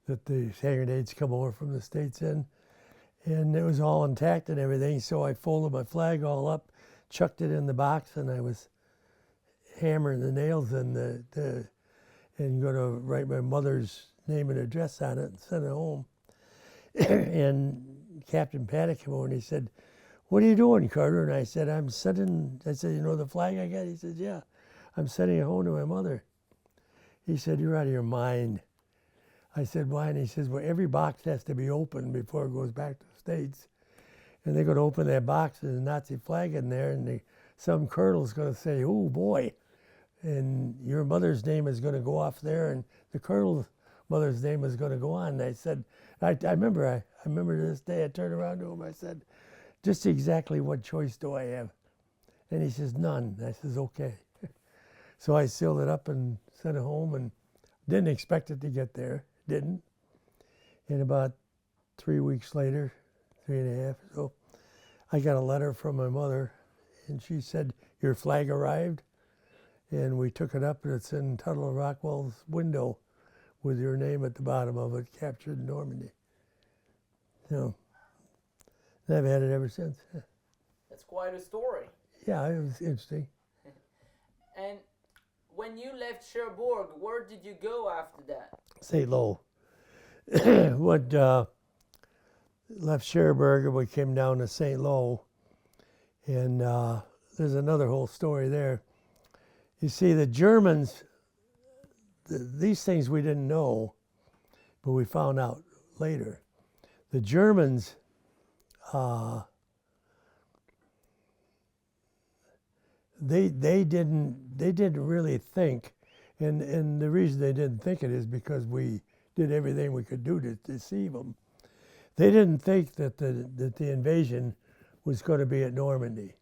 that the hand grenades come over from the States in. And it was all intact and everything, so I folded my flag all up, chucked it in the box, and I was hammering the nails in and going to write my mother's name and address on it and send it home. And Captain Paddock came over and he said, what are you doing, Carter? And I said, the flag I got? He said, yeah, I'm sending it home to my mother. He said, you're out of your mind. I said, why? And he says, well, every box has to be opened before it goes back to the States. And they're going to open that box, there's a Nazi flag in there, and some colonel's going to say, oh, boy. And your mother's name is going to go off there, and the colonel's mother's name is going to go on. And I said, I remember to this day, I turned around to him, I said, just exactly what choice do I have? And he says, none. I says, okay. So I sealed it up and sent it home, and didn't expect it to get there. Didn't. And about 3 weeks later, 3.5 or so, I got a letter from my mother, and she said, your flag arrived. And we took it up, and it's in Tuttle and Rockwell's window with your name at the bottom of it, captured in Normandy. So I've had it ever since. That's quite a story. Yeah, it was interesting. And when you left Cherbourg, where did you go after that? St. Lo. Left Cherbourg and we came down to St. Lo. And there's another whole story there. You see, the Germans, these things we didn't know, but we found out later. The Germans, they didn't really think, and the reason they didn't think it is because we did everything we could do to deceive them. They didn't think that the invasion was going to be at Normandy.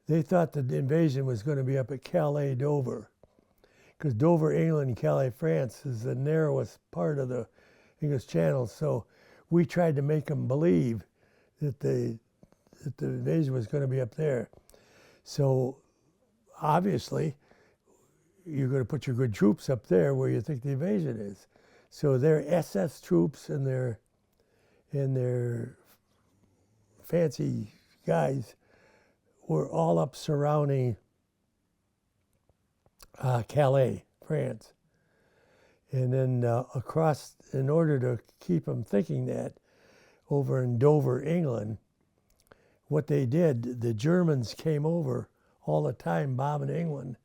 They thought that the invasion was going to be up at Calais, Dover, because Dover, England, Calais, France is the narrowest part of the English Channel. So we tried to make them believe that the invasion was going to be up there. So obviously, you're going to put your good troops up there where you think the invasion is. So their SS troops and their fancy guys were all up surrounding Calais, France. And then across, in order to keep them thinking that, over in Dover, England, what they did, the Germans came over all the time bombing England.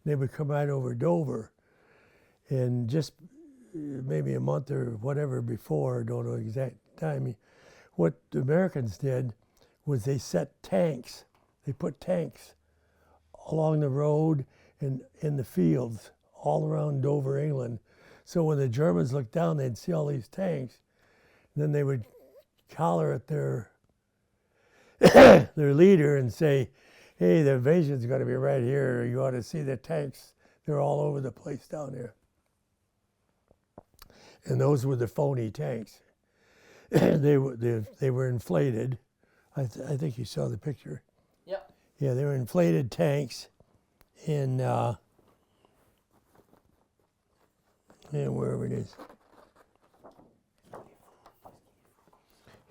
They would come right over Dover. And just maybe a month or whatever before, don't know exact time, what the Americans did was they set tanks. They put tanks along the road and in the fields all around Dover, England. So when the Germans looked down, they'd see all these tanks. And then they would holler at their their leader and say, hey, the invasion's going to be right here. You ought to see the tanks. They're all over the place down there. And those were the phony tanks. They were inflated. I think you saw the picture. Yep. Yeah, they were inflated tanks. And wherever it is.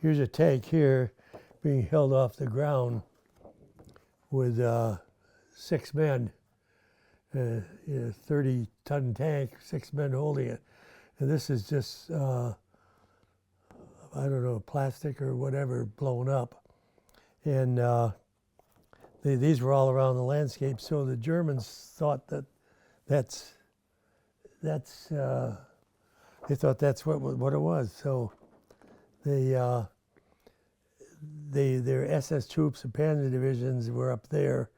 Here's a tank here being held off the ground with 6 men. 30-ton tank, 6 men holding it. And this is just, I don't know, plastic or whatever blown up. And these were all around the landscape. So the Germans thought that they thought that's what it was. So their SS troops and Panzer divisions were up there,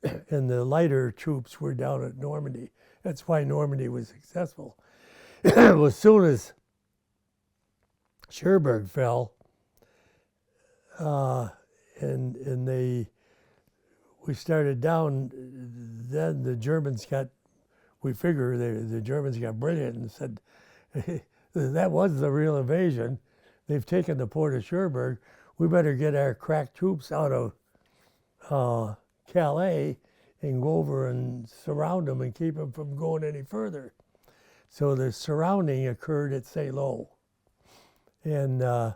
and the lighter troops were down at Normandy. That's why Normandy was successful. Well, as soon as Cherbourg fell, we started down, then the Germans got, we figure the Germans got brilliant and said, that was the real invasion. They've taken the port of Cherbourg. We better get our crack troops out of Calais and go over and surround them and keep them from going any further. So the surrounding occurred at St. Lo. And the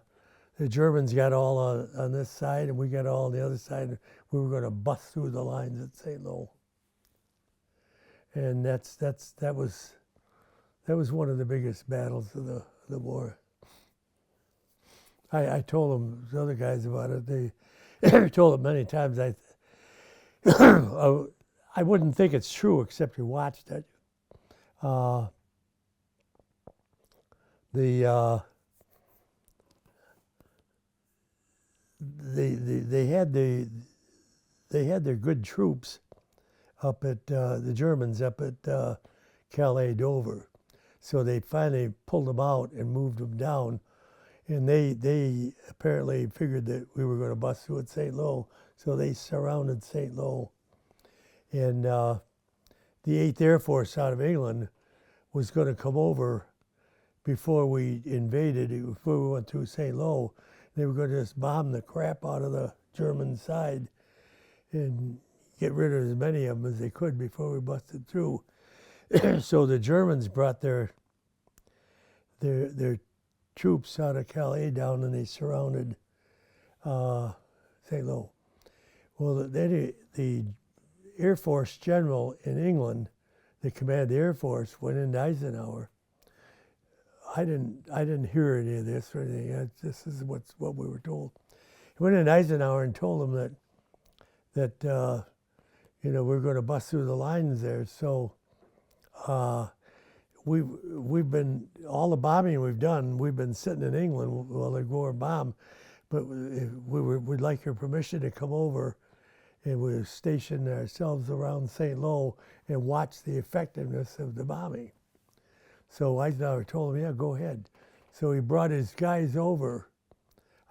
Germans got all on this side and we got all on the other side. We were going to bust through the lines at St. Lo. And that was one of the biggest battles of the war. I told them, the other guys, about it. They told them many times. I wouldn't think it's true except you watched it. They had their good troops up at the Germans up at Calais, Dover. So they finally pulled them out and moved them down. And they apparently figured that we were going to bust through at St. Lo, so they surrounded St. Lo. And the 8th Air Force out of England was going to come over before we invaded, before we went through St. Lo. They were going to just bomb the crap out of the German side and get rid of as many of them as they could before we busted through. So the Germans brought their troops out of Calais down and they surrounded St. Lo. Well, then the Air Force general in England that commanded the Air Force went into Eisenhower. I didn't hear any of this or anything. This is what we were told. He went into Eisenhower and told him that we're going to bust through the lines there. So we've been, all the bombing we've done, we've been sitting in England while they go and bomb, but we'd like your permission to come over and we'll station ourselves around St. Lo and watch the effectiveness of the bombing. So Eisenhower told him, yeah, go ahead. So he brought his guys over.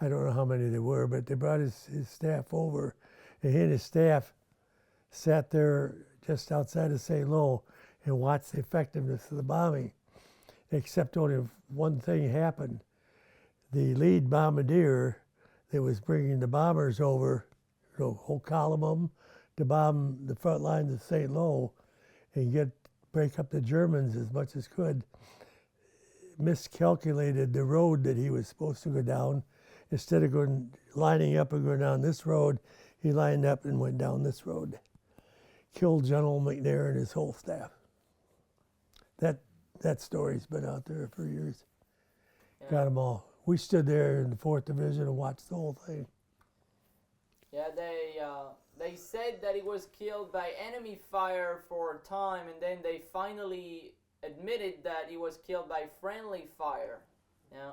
I don't know how many there were, but they brought his staff over, and he and his staff sat there just outside of St. Lo and watched the effectiveness of the bombing, except only one thing happened. The lead bombardier that was bringing the bombers over, a whole column of them, to bomb the front lines of St. Lo and break up the Germans as much as could, miscalculated the road that he was supposed to go down. Instead of lining up and going down this road, he lined up and went down this road. Killed General McNair and his whole staff. that story's been out there for years. Yeah. Got them all. We stood there in the 4th Division and watched the whole thing. Yeah, they said that he was killed by enemy fire for a time, and then they finally admitted that he was killed by friendly fire. Yeah.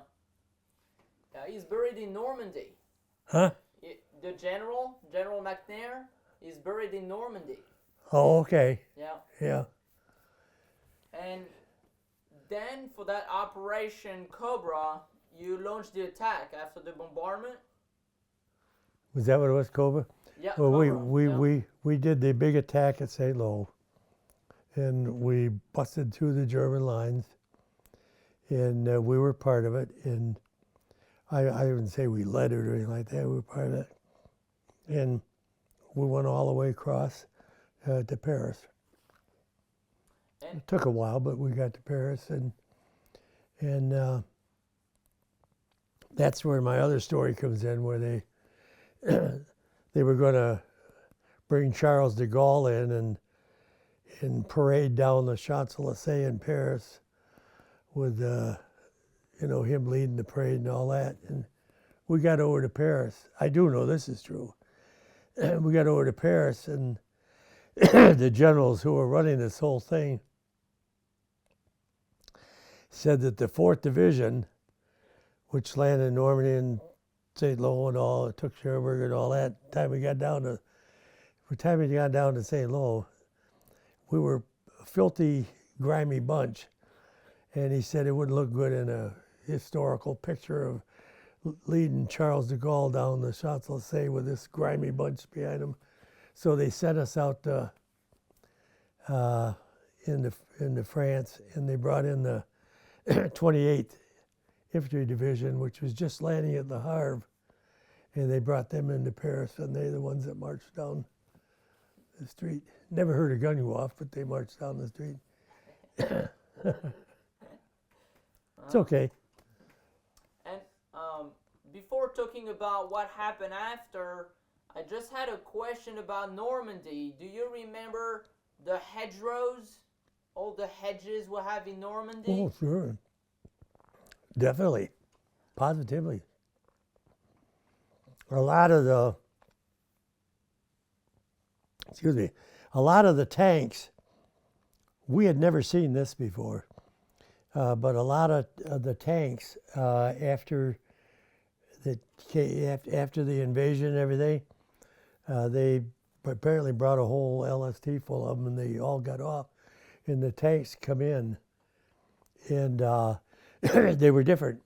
He's buried in Normandy. Huh? The General McNair, is buried in Normandy. Oh, okay. Yeah. Yeah. And then for that Operation Cobra, you launched the attack after the bombardment. Was that what it was, Cobra? Yeah. Well, Cobra, we did the big attack at St. Lo, and we busted through the German lines, and we were part of it. And I wouldn't say we led it or anything like that. We were part of it, and we went all the way across to Paris. And It took a while, but we got to Paris, and that's where my other story comes in, where they were going to bring Charles de Gaulle in and parade down the Champs-Élysées in Paris with him leading the parade and all that. And we got over to Paris. I do know this is true. We got over to Paris, and the generals who were running this whole thing said that the 4th Division, which landed in Normandy and St. Lo and all, took Cherbourg and all that. By the time we got down to St. Lo, we were a filthy, grimy bunch. And he said it wouldn't look good in a historical picture of leading Charles de Gaulle down the Champs-Élysées with this grimy bunch behind him. So they sent us out into France, and they brought in the 28th Infantry Division, which was just landing at Le Havre, and they brought them into Paris, and they're the ones that marched down the street. Never heard a gun go off, but they marched down the street. It's okay. And before talking about what happened after, I just had a question about Normandy. Do you remember the hedgerows? All the hedges we have in Normandy? Oh, sure. Definitely. Positively. A lot of the tanks, we had never seen this before, but a lot of the tanks after the invasion and everything, they apparently brought a whole LST full of them, and they all got off, and the tanks come in, and they were different,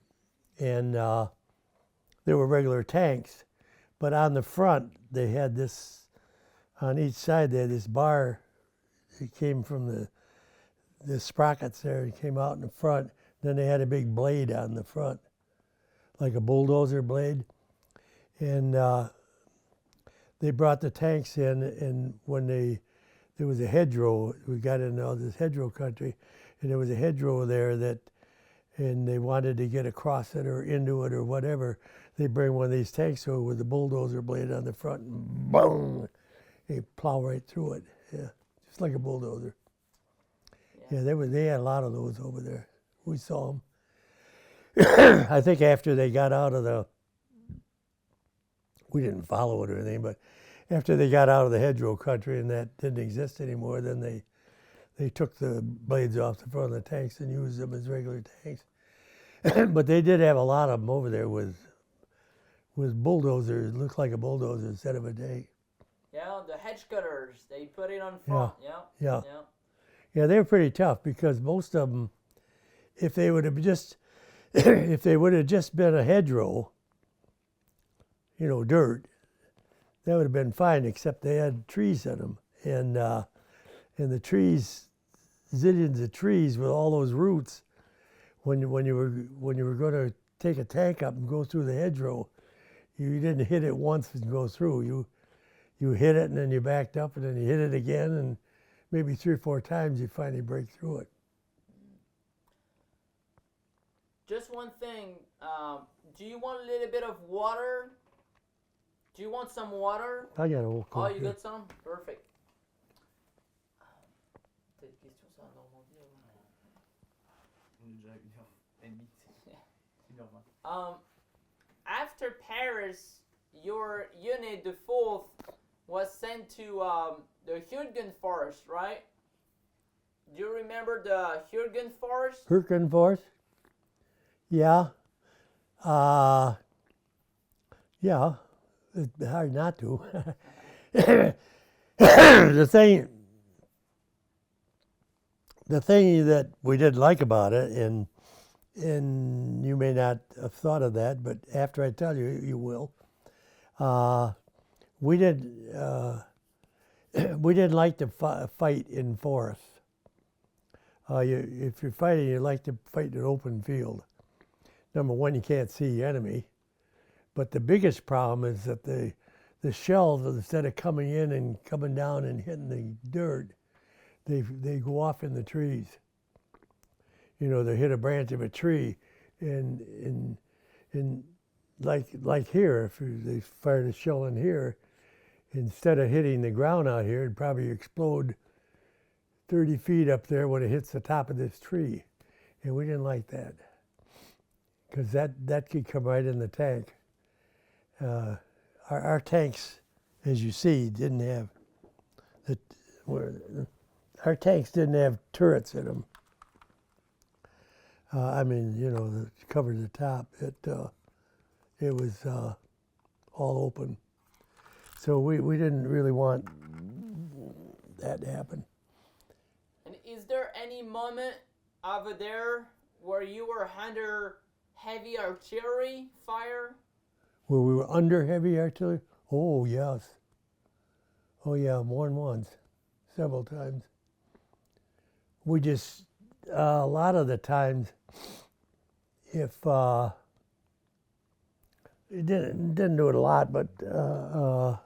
and they were regular tanks, but on the front they had this, on each side they had this bar. It came from the sprockets there. It came out in the front. Then they had a big blade on the front, like a bulldozer blade, and they brought the tanks in. And when there was a hedgerow, we got into all this hedgerow country, and there was a hedgerow there and they wanted to get across it or into it or whatever. They bring one of these tanks over with a bulldozer blade on the front, and boom, they plow right through it. Yeah, just like a bulldozer. Yeah, they had a lot of those over there. We saw them. I think after they got out of we didn't follow it or anything, but after they got out of the hedgerow country and that didn't exist anymore, then they took the blades off the front of the tanks and used them as regular tanks. But they did have a lot of them over there with bulldozers. It looked like a bulldozer instead of a tank. Yeah, the hedge cutters, they put it on front. Yeah. Yeah, they were pretty tough because most of them, if they would have just been a hedgerow, dirt, that would have been fine, except they had trees in them. And the trees, zillions of trees with all those roots, when you were going to take a tank up and go through the hedgerow, you didn't hit it once and go through. You hit it and then you backed up and then you hit it again, and maybe 3 or 4 times you finally break through it. Just one thing, do you want a little bit of water? Do you want some water? I got a whole Oh, cup you here. got some? Perfect. After Paris, your unit, the 4th, was sent to the Hürgen Forest, right? Do you remember the Hürgen Forest? Hürgen Forest? Yeah. Yeah. It's hard not to. the thing that we didn't like about it, and you may not have thought of that, but after I tell you, you will. We didn't like to fight in forests. If you're fighting, you like to fight in an open field. Number one, you can't see the enemy, but the biggest problem is that the shells, instead of coming in and coming down and hitting the dirt, they go off in the trees. You know, they hit a branch of a tree, and like here, if they fired a shell in here, instead of hitting the ground out here, it'd probably explode 30 feet up there when it hits the top of this tree. And we didn't like that, because that could come right in the tank. Our tanks, as you see, didn't have our tanks didn't have turrets in them. I mean, you know, that covered the top. It was all open. So we didn't really want that to happen. And is there any moment over there where you were under heavy artillery fire? Where we were under heavy artillery? Oh, yes. Oh, yeah, more than once. Several times. We just, a lot of the times, if, it didn't do it a lot, but the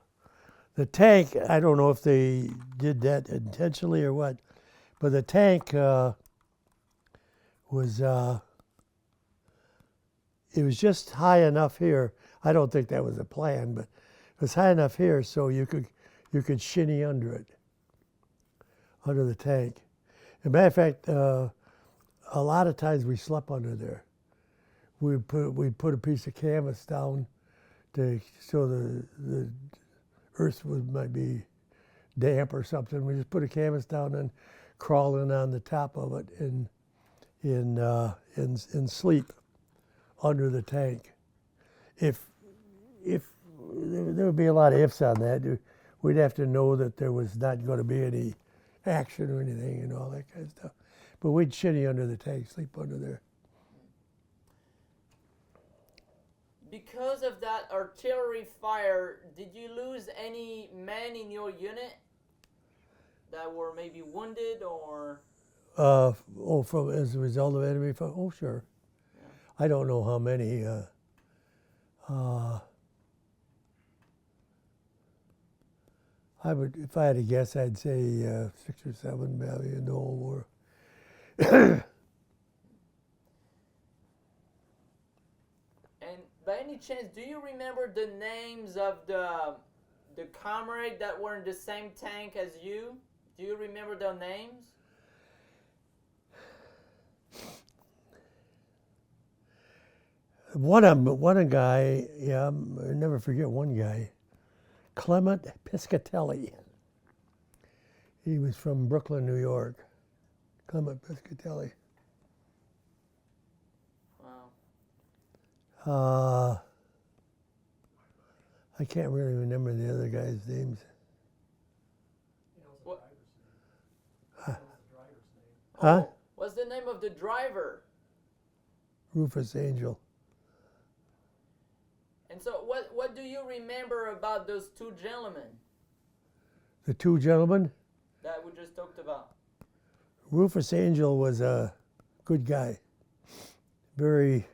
tank, I don't know if they did that intentionally or what, but the tank was, it was just high enough here. I don't think that was a plan, but it was high enough here so you could shinny under it, under the tank. As a matter of fact, a lot of times we slept under there. We'd put a piece of canvas down so the earth might be damp or something. We just put a canvas down and crawl in on the top of it and sleep under the tank. If there would be a lot of ifs on that. We'd have to know that there was not going to be any action or anything and all that kind of stuff. But we'd shinny under the tank, sleep under there. Because of that artillery fire, did you lose any men in your unit that were maybe wounded or? From as a result of enemy fire? Oh, sure. Yeah. I don't know how many. I would, if I had to guess, I'd say 6 or 7, maybe in the whole war. And by any chance, do you remember the names of the comrades that were in the same tank as you? Do you remember their names? One guy, yeah, I'll never forget one guy, Clement Piscatelli. He was from Brooklyn, New York. Clement Piscatelli. Wow. I can't really remember the other guys' names. What? Huh? Oh, what's the name of the driver? Rufus Angel. And so what do you remember about those two gentlemen The two gentlemen? that we just talked about? Rufus Angel was a good guy. Very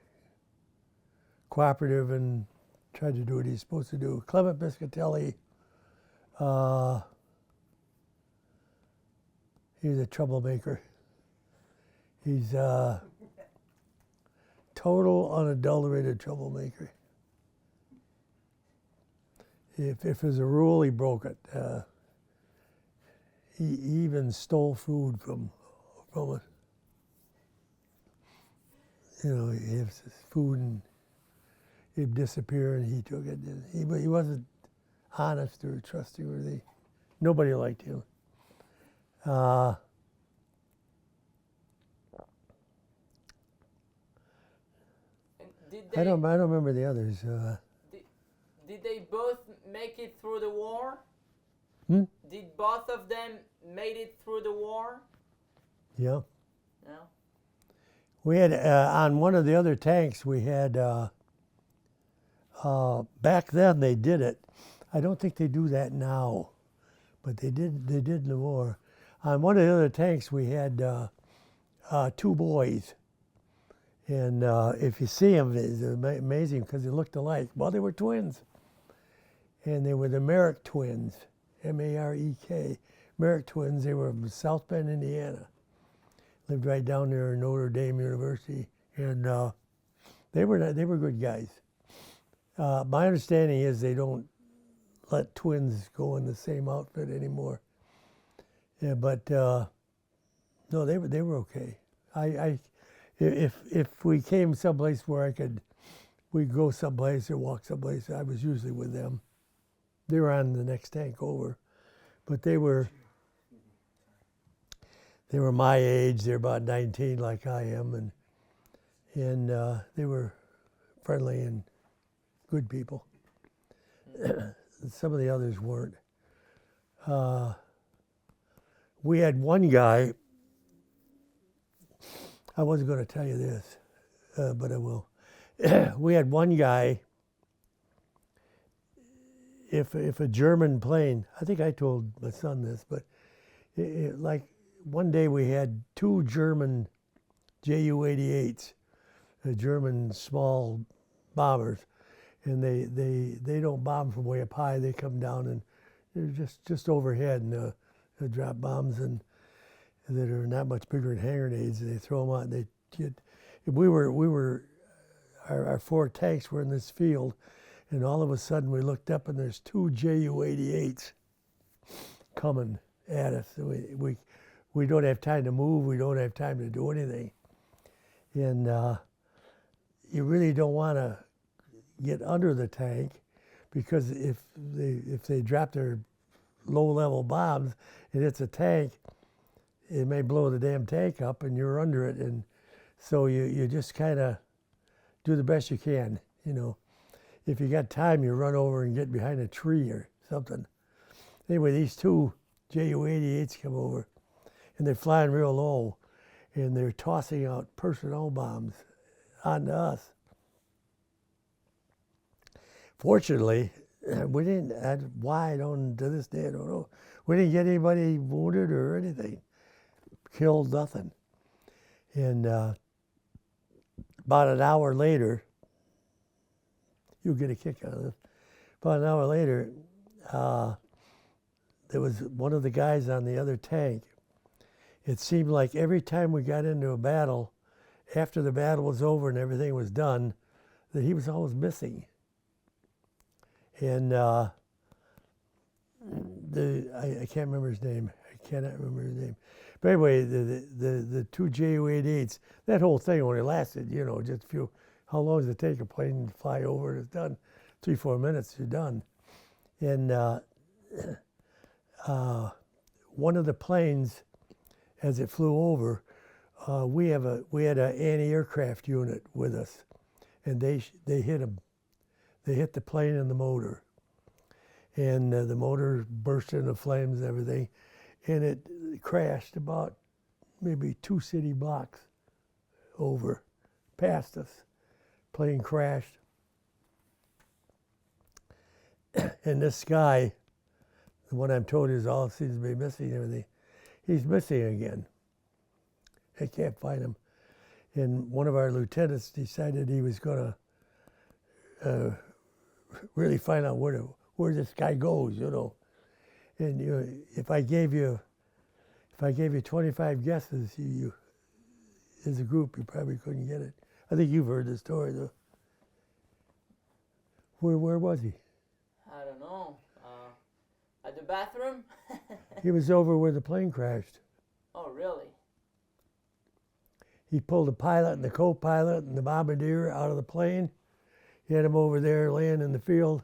cooperative and tried to do what he's supposed to do. Clement Piscatelli, he's a troublemaker. He's a total unadulterated troublemaker. If there's a rule, he broke it. He even stole food from it. you know, he has his food and he'd disappear and he took it. He wasn't honest or trustworthy. Nobody liked him. And did I they don't remember the others. did they both make it through the war? Hmm? Did both of them made it through the war? Yeah. No. We had on one of the other tanks. We had back then they did it. I don't think they do that now, but they did. They did in the war. On one of the other tanks, we had two boys, and if you see them, it's amazing because they looked alike. Well, they were twins, and they were the Merrick twins, M-A-R-E-K, Merrick twins. They were from South Bend, Indiana. Lived right down there in Notre Dame University, and they were good guys. My understanding is they don't let twins go in the same outfit anymore. Yeah, but no, they were okay. If we came someplace where we'd go someplace or walk someplace, I was usually with them. They were on the next tank over, but they were my age. They're about 19, like I am, and they were friendly and good people. Some of the others weren't. We had one guy. I wasn't going to tell you this, but I will. We had one guy. If a German plane, I think I told my son this, but like one day we had two German Ju-88s, German small bombers, and they don't bomb from way up high. They come down and they're just overhead, and they drop bombs and that are not much bigger than hand grenades. And they throw them out. And they get. Our four tanks were in this field, and all of a sudden we looked up and there's two Ju-88s coming at us. We don't have time to move. We don't have time to do anything, and you really don't want to get under the tank, because if they drop their low-level bombs and it's a tank, it may blow the damn tank up and you're under it. And so you just kind of do the best you can, you know. If you got time, you run over and get behind a tree or something. Anyway, these two Ju-88s come over, and they're flying real low, and they're tossing out personnel bombs onto us. Fortunately, we didn't, why I don't, to this day I don't know, we didn't get anybody wounded or anything, killed, nothing. And about an hour later, you'll get a kick out of this, about an hour later, there was one of the guys on the other tank. It seemed like every time we got into a battle, after the battle was over and everything was done, that he was always missing. And I can't remember his name. I cannot remember his name. But anyway, the two Ju-88s, that whole thing only lasted, you know, just a few. How long does it take a plane to fly over? It's done. 3-4 minutes, you're done. And one of the planes, as it flew over, we had an anti-aircraft unit with us, and they hit him. They hit the plane and the motor, and the motor burst into flames and everything, and it crashed about maybe 2 city blocks over, past us. Plane crashed, and this guy, the one I'm told is all seems to be missing and everything, he's missing again. I can't find him. And one of our lieutenants decided he was going to really find out where this guy goes, you know. And you know, if I gave you 25 guesses, you as a group, you probably couldn't get it. I think you've heard the story, though. Where was he? I don't know. At the bathroom? He was over where the plane crashed. Oh, really? he pulled the pilot and the co-pilot and the bombardier out of the plane. He had them over there laying in the field,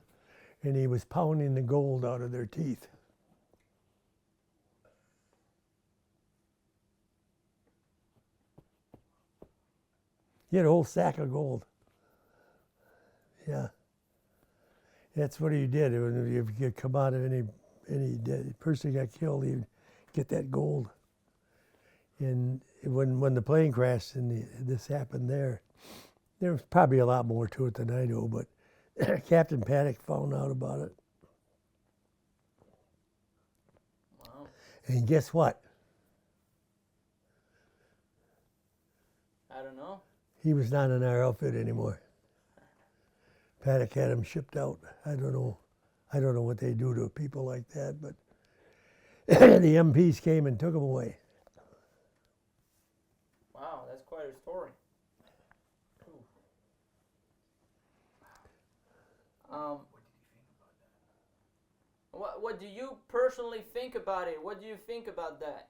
and he was pounding the gold out of their teeth. He had a whole sack of gold. Yeah. That's what he did. If you come out of any person got killed, he'd get that gold. And when the plane crashed and this happened there was probably a lot more to it than I know, but Captain Paddock found out about it. Wow. And guess what? I don't know. He was not in our outfit anymore. Paddock had him shipped out. I don't know what they do to people like that, but the MPs came and took him away. Wow, that's quite a story. What do you personally think about it? What do you think about that?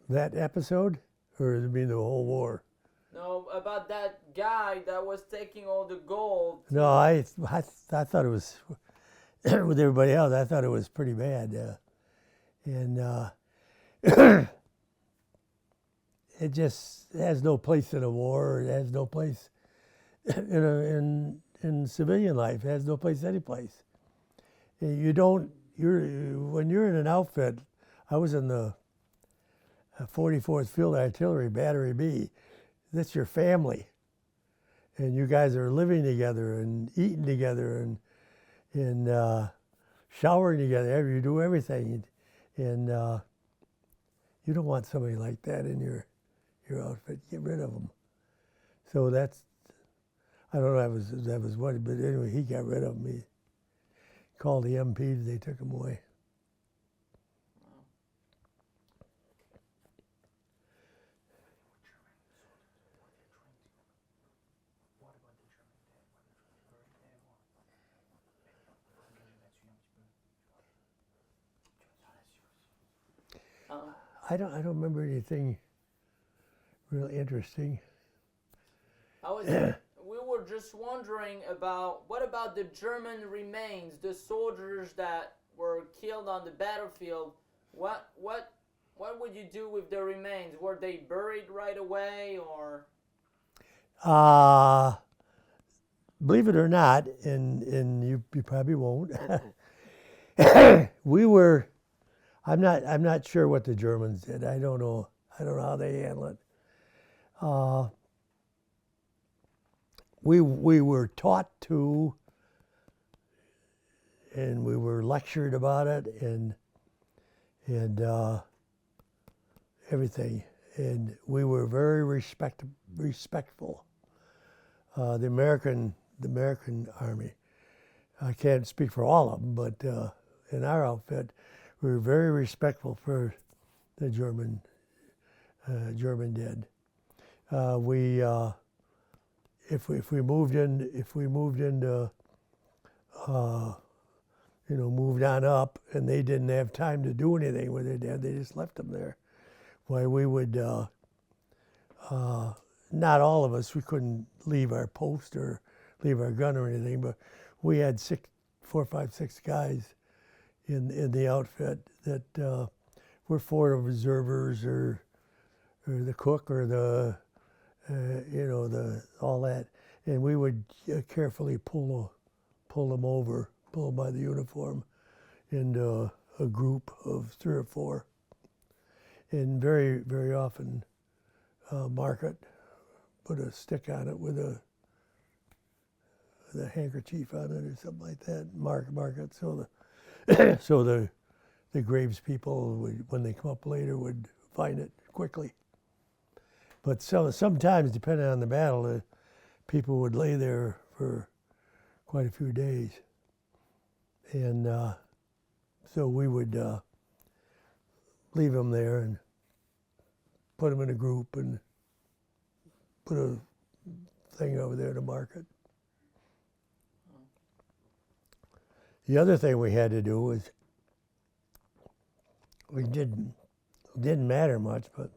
That episode, or you mean the whole war? No, about that guy that was taking all the gold. No, I thought it was with everybody else. I thought it was pretty bad, and it just has no place in a war. It has no place in civilian life. It has no place any place. You don't. When you're in an outfit. I was in the 44th Field Artillery Battery B. That's your family, and you guys are living together and eating together and showering together. You do everything, and you don't want somebody like that in your outfit. Get rid of them. So that's, I don't know. That was what, but anyway, he got rid of them. He called the MPs. They took him away. I don't remember anything real interesting. We were just wondering about what about the German remains, the soldiers that were killed on the battlefield. What would you do with the remains? Were they buried right away, or? Believe it or not, and you probably won't. I'm not sure what the Germans did. I don't know how they handle it. We were taught to, and we were lectured about it, and everything, and we were very respectful. The American Army. I can't speak for all of them, but in our outfit, we were very respectful for the German dead. If we moved into moved on up, and they didn't have time to do anything with their dead, they just left them there. Why we would not all of us, we couldn't leave our post or leave our gun or anything, but we had 4, 5, 6 guys in the outfit that were 4 observers or the cook or the all that, and we would carefully pull them by the uniform into a group of 3 or 4, and very, very often mark it, put a stick on it with a handkerchief on it or something like that, mark it so the graves people would, when they come up later, would find it quickly. But sometimes, depending on the battle, people would lay there for quite a few days, and so we would leave them there and put them in a group and put a thing over there to mark it. The other thing we had to do was, it didn't matter much, but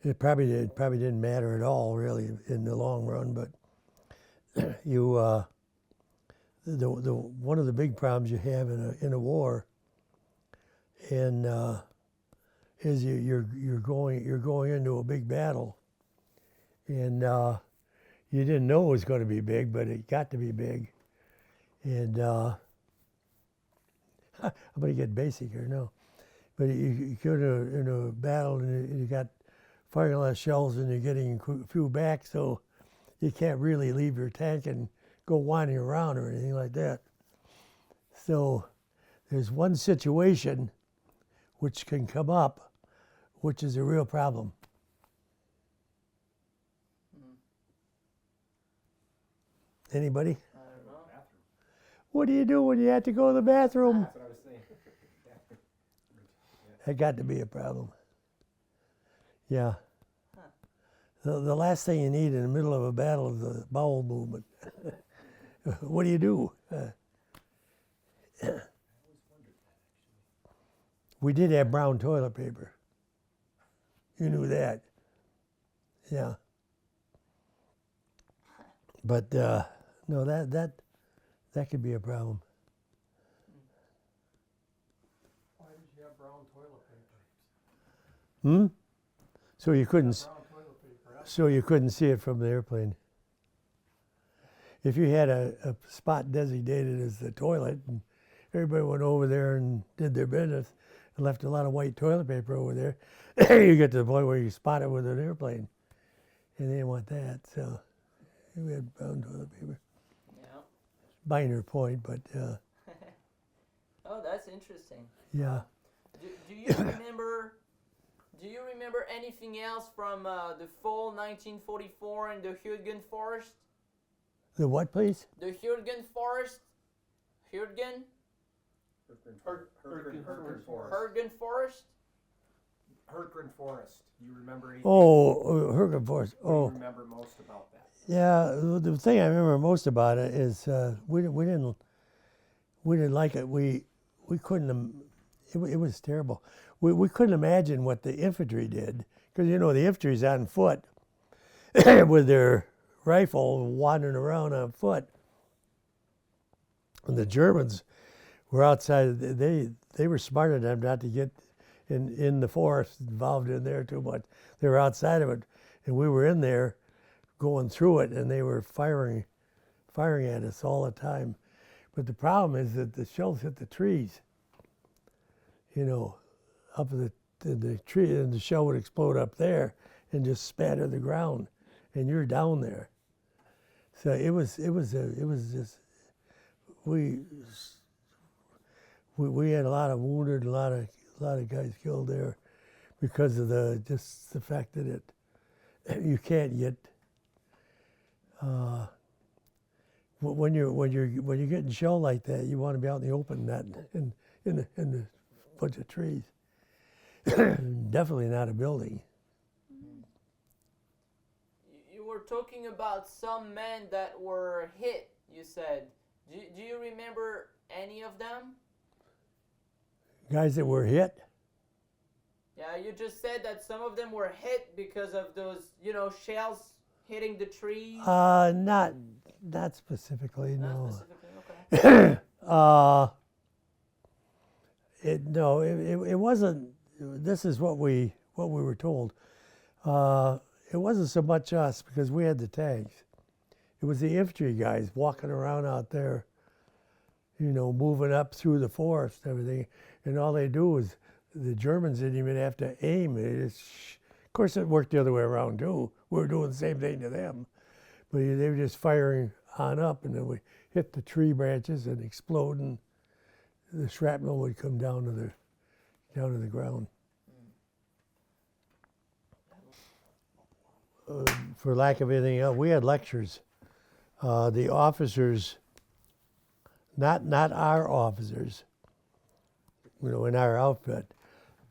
It probably didn't matter at all, really, in the long run. But you, the one of the big problems you have in a war, and is you're going into a big battle, and you didn't know it was going to be big, but it got to be big, and I'm going to get basic here, no, but you go in a battle and you got firing a lot of shells and you're getting a few back, so you can't really leave your tank and go wandering around or anything like that. So there's one situation which can come up, which is a real problem. Anybody? I don't know. What do you do when you have to go to the bathroom? That's what I was saying. That got to be a problem. Yeah. Huh. The last thing you need in the middle of a battle is a bowel movement. What do you do? We did have brown toilet paper. You knew that. Yeah. But no, that could be a problem. Why did you have brown toilet paper? Hmm? So you couldn't. Brown toilet paper. So you couldn't see it from the airplane. If you had a spot designated as the toilet, and everybody went over there and did their business, and left a lot of white toilet paper over there, you get to the point where you spot it with an airplane, and they didn't want that. So we had brown toilet paper. Yeah. Minor point, but Oh, that's interesting. yeah. Do you remember? Do you remember anything else from the fall 1944 in the Hürtgen Forest? The what, please? The Hürtgen Forest. Hürtgen. Hurtgen Forest. Hürtgen Forest. Hurtgen Forest. Do you remember anything? Oh, Hurtgen Forest. What do Oh, you remember most about that? yeah. The thing I remember most about it is we didn't like it. We couldn't. It was terrible. We couldn't imagine what the infantry did, because you know the infantry's on foot with their rifle wandering around on foot, and the Germans were outside. They were smart enough not to get in the forest involved in there too much. They were outside of it, and we were in there going through it, and they were firing at us all the time. But the problem is that the shells hit the trees, you know, up in the tree, and the shell would explode up there and just spatter the ground, and you're down there. So it was just we had a lot of wounded, a lot of guys killed there because of the fact that you can't get when you're getting shelled like that, you want to be out in the open, not in a bunch of trees. Definitely not a building. You were talking about some men that were hit, you said. Do you remember any of them? Guys that were hit? Yeah, you just said that some of them were hit because of those, shells hitting the trees. Not specifically, Not no. specifically, okay. It wasn't. This is what we were told. It wasn't so much us because we had the tanks. It was the infantry guys walking around out there, moving up through the forest and everything. And all they do is, the Germans didn't even have to aim. Of course, it worked the other way around too. We were doing the same thing to them. But they were just firing on up, and then we hit the tree branches and explode, and the shrapnel would come down to the ground. For lack of anything else, we had lectures. The officers, not our officers, in our outfit,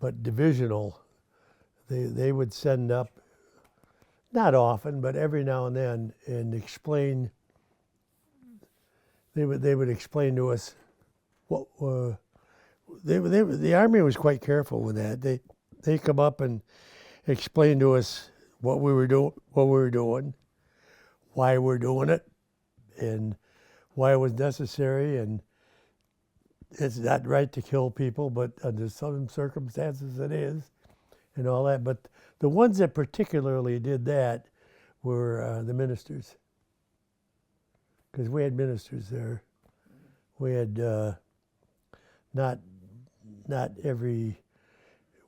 but divisional, they would send up, not often, but every now and then, and explain. They would explain to us what the Army was quite careful with that. They come up and explain to us what we were doing, why we're doing it, and why it was necessary. And it's not right to kill people, but under some circumstances it is, and all that. But the ones that particularly did that were the ministers, because we had ministers there. We had not every.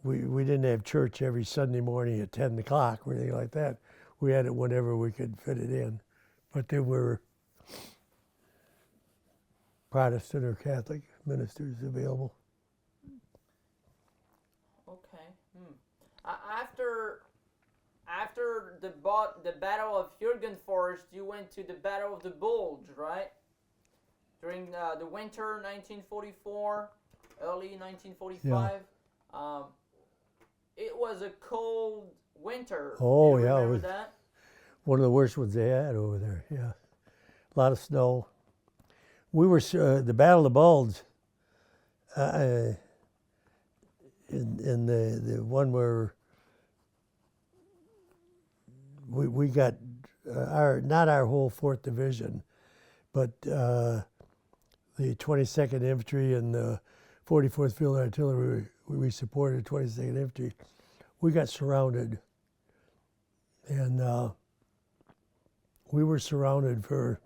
We didn't have church every Sunday morning at 10 o'clock or anything like that. We had it whenever we could fit it in. But there were Protestant or Catholic ministers available. Okay. After the Battle of Jürgenforst, you went to the Battle of the Bulge, right? During the winter 1944, early 1945. It was a cold winter. Oh, Do you yeah, it remember was that? one of the worst ones they had over there. Yeah, a lot of snow. We were the Battle of the Bulge. In the one where we got not our whole 4th Division, but the 22nd Infantry and the 44th Field Artillery. We supported 22nd Infantry. We got surrounded, and we were surrounded for,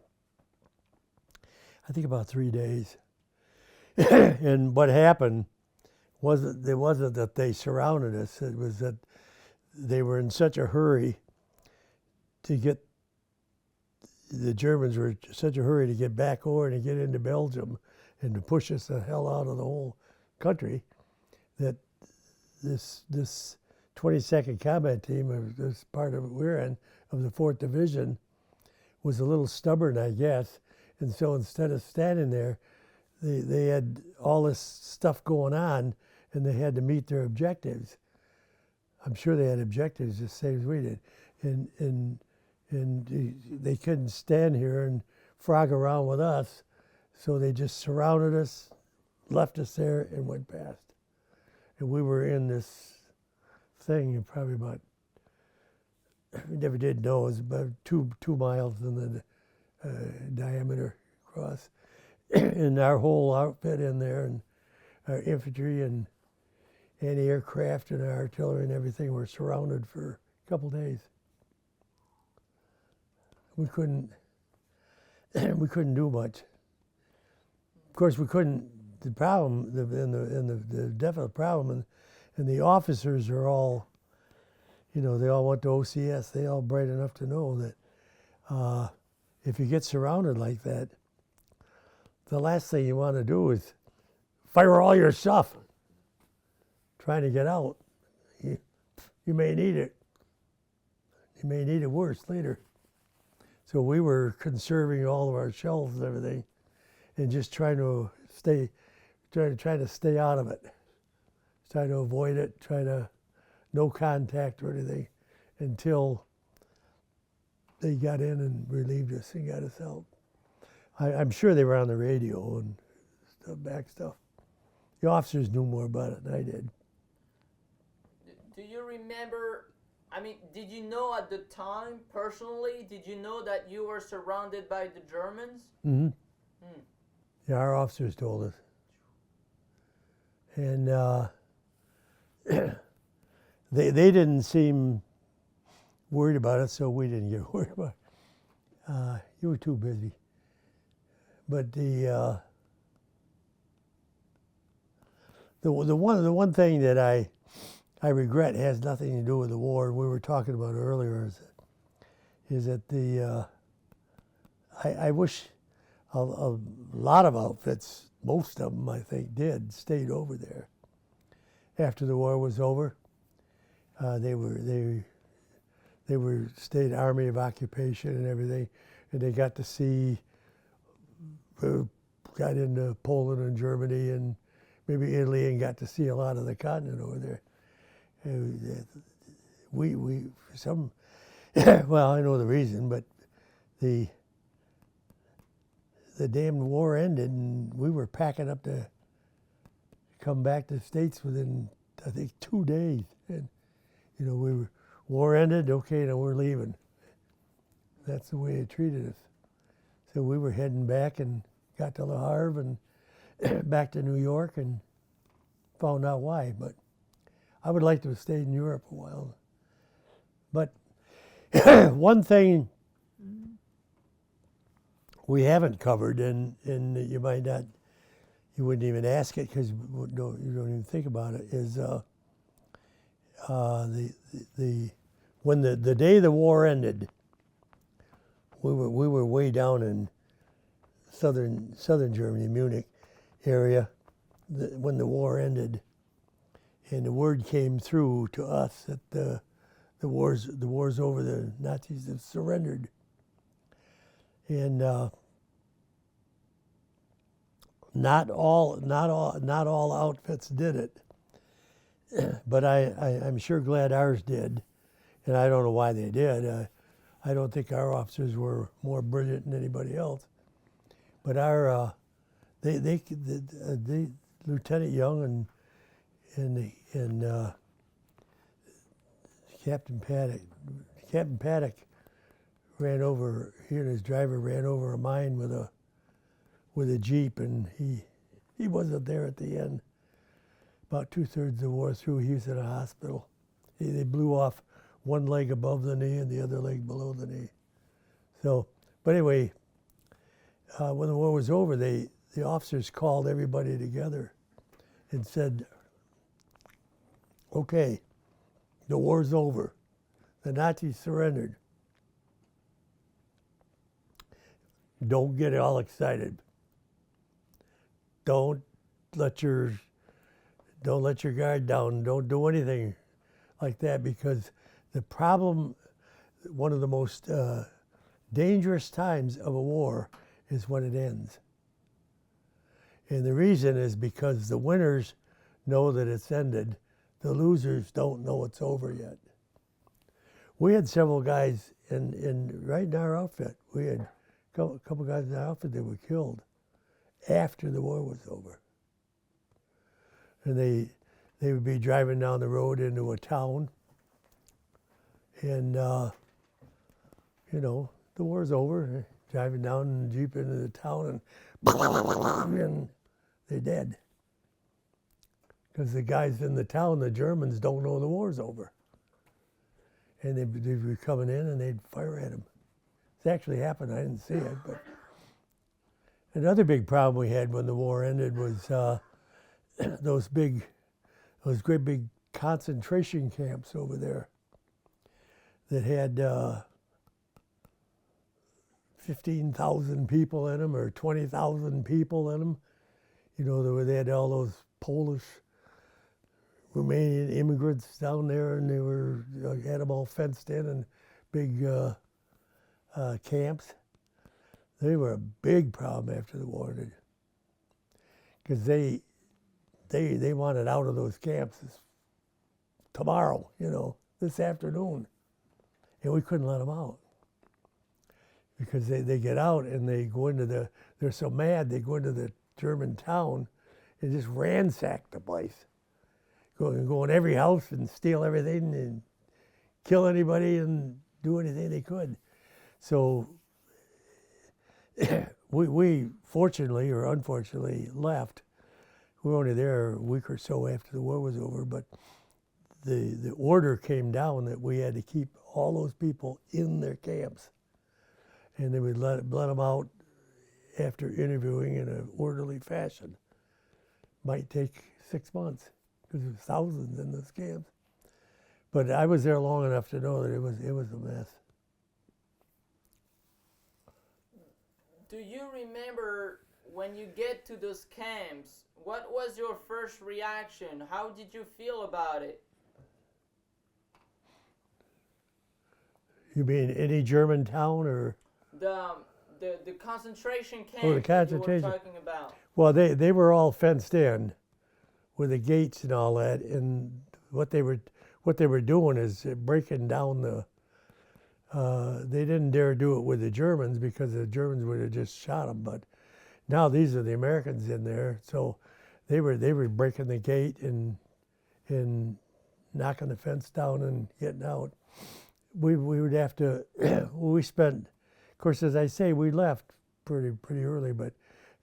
I think, about 3 days. And what happened wasn't that they surrounded us. It was that they were in such a hurry to get. The Germans were in such a hurry to get back over and to get into Belgium and to push us the hell out of the whole country, that this 22nd Combat Team, or this part of it we're in, of the 4th Division, was a little stubborn, I guess. And so instead of standing there, they had all this stuff going on, and they had to meet their objectives. I'm sure they had objectives the same as we did. And they couldn't stand here and frog around with us, so they just surrounded us, left us there, and went past. And we were in this thing probably about, we never did know, it was about two miles in the diameter across. And our whole outfit in there, and our infantry and anti-aircraft and our artillery and everything were surrounded for a couple days. We couldn't do much. Of course, we couldn't. The problem, the definite problem, and the officers are all, they all went to OCS. They all bright enough to know that if you get surrounded like that, the last thing you want to do is fire all your stuff trying to get out. You may need it. You may need it worse later. So we were conserving all of our shells and everything, and just trying to stay out of it, try to avoid it, no contact or anything, until they got in and relieved us and got us out. I'm sure they were on the radio and stuff. The officers knew more about it than I did. Do you remember, did you know at the time, personally, did you know that you were surrounded by the Germans? Mm-hmm. Yeah, our officers told us. And they didn't seem worried about it, so we didn't get worried about it. You were too busy. But the one thing that I regret has nothing to do with the war, we were talking about earlier, is that I wish a lot of outfits, most of them I think stayed over there. After the war was over, they were state army of occupation and everything, and they got to see, got into Poland and Germany and maybe Italy, and got to see a lot of the continent over there. Well, I know the reason, but the damn war ended, and we were packing up to come back to the States within, I think, 2 days. And You know, war ended, okay, now we're leaving. That's the way it treated us. So we were heading back and got to Le Havre and back to New York and found out why. But I would like to have stayed in Europe a while. But one thing we haven't covered, and you might not, you wouldn't even ask it because you don't even think about it, is when the day the war ended, we were way down in southern Germany, Munich area, when the war ended, and the word came through to us that the war's over, the Nazis have surrendered, and not all outfits did it, but I'm sure glad ours did, and I don't know why they did. I don't think our officers were more brilliant than anybody else, but our they Lieutenant Young and Captain Paddock ran over. He and his driver ran over a mine with a Jeep, and he wasn't there at the end. About 2/3 of the war through, he was in a hospital. They blew off one leg above the knee and the other leg below the knee. So, but anyway, when the war was over, the officers called everybody together and said, okay, the war's over. The Nazis surrendered. Don't get all excited. Don't let your guard down. Don't do anything like that, because the problem, one of the most dangerous times of a war is when it ends. And the reason is because the winners know that it's ended. The losers don't know it's over yet. We had several guys right in our outfit. We had a couple guys in our outfit that were killed after the war was over. And they would be driving down the road into a town, and you know, the war's over. Driving down in the Jeep into the town, and they're dead. Because the guys in the town, the Germans, don't know the war's over. And they'd be coming in and they'd fire at them. It's actually happened, I didn't see it. But another big problem we had when the war ended was those great big concentration camps over there that had 15,000 people in them or 20,000 people in them. You know, they had all those Polish, Romanian immigrants down there, and they had them all fenced in and big camps. They were a big problem after the war ended, because they wanted out of those camps tomorrow, you know, this afternoon, and we couldn't let them out. Because they get out and they go into they're so mad, they go into the German town and just ransack the place. Go in every house and steal everything and kill anybody and do anything they could. So we fortunately or unfortunately left. We were only there a week or so after the war was over, but the order came down that we had to keep all those people in their camps. And they would let them out after interviewing in an orderly fashion. Might take 6 months, because there's thousands in those camps. But I was there long enough to know that it was a mess. Do you remember when you get to those camps, what was your first reaction? How did you feel about it? You mean any German town or? The concentration camp Oh, the that you concentration. were talking about. Well, they were all fenced in with the gates and all that, and what they were doing is breaking down the. They didn't dare do it with the Germans because the Germans would have just shot them. But now these are the Americans in there, so they were breaking the gate and knocking the fence down and getting out. We would have to. We spent, of course, as I say, we left pretty early, but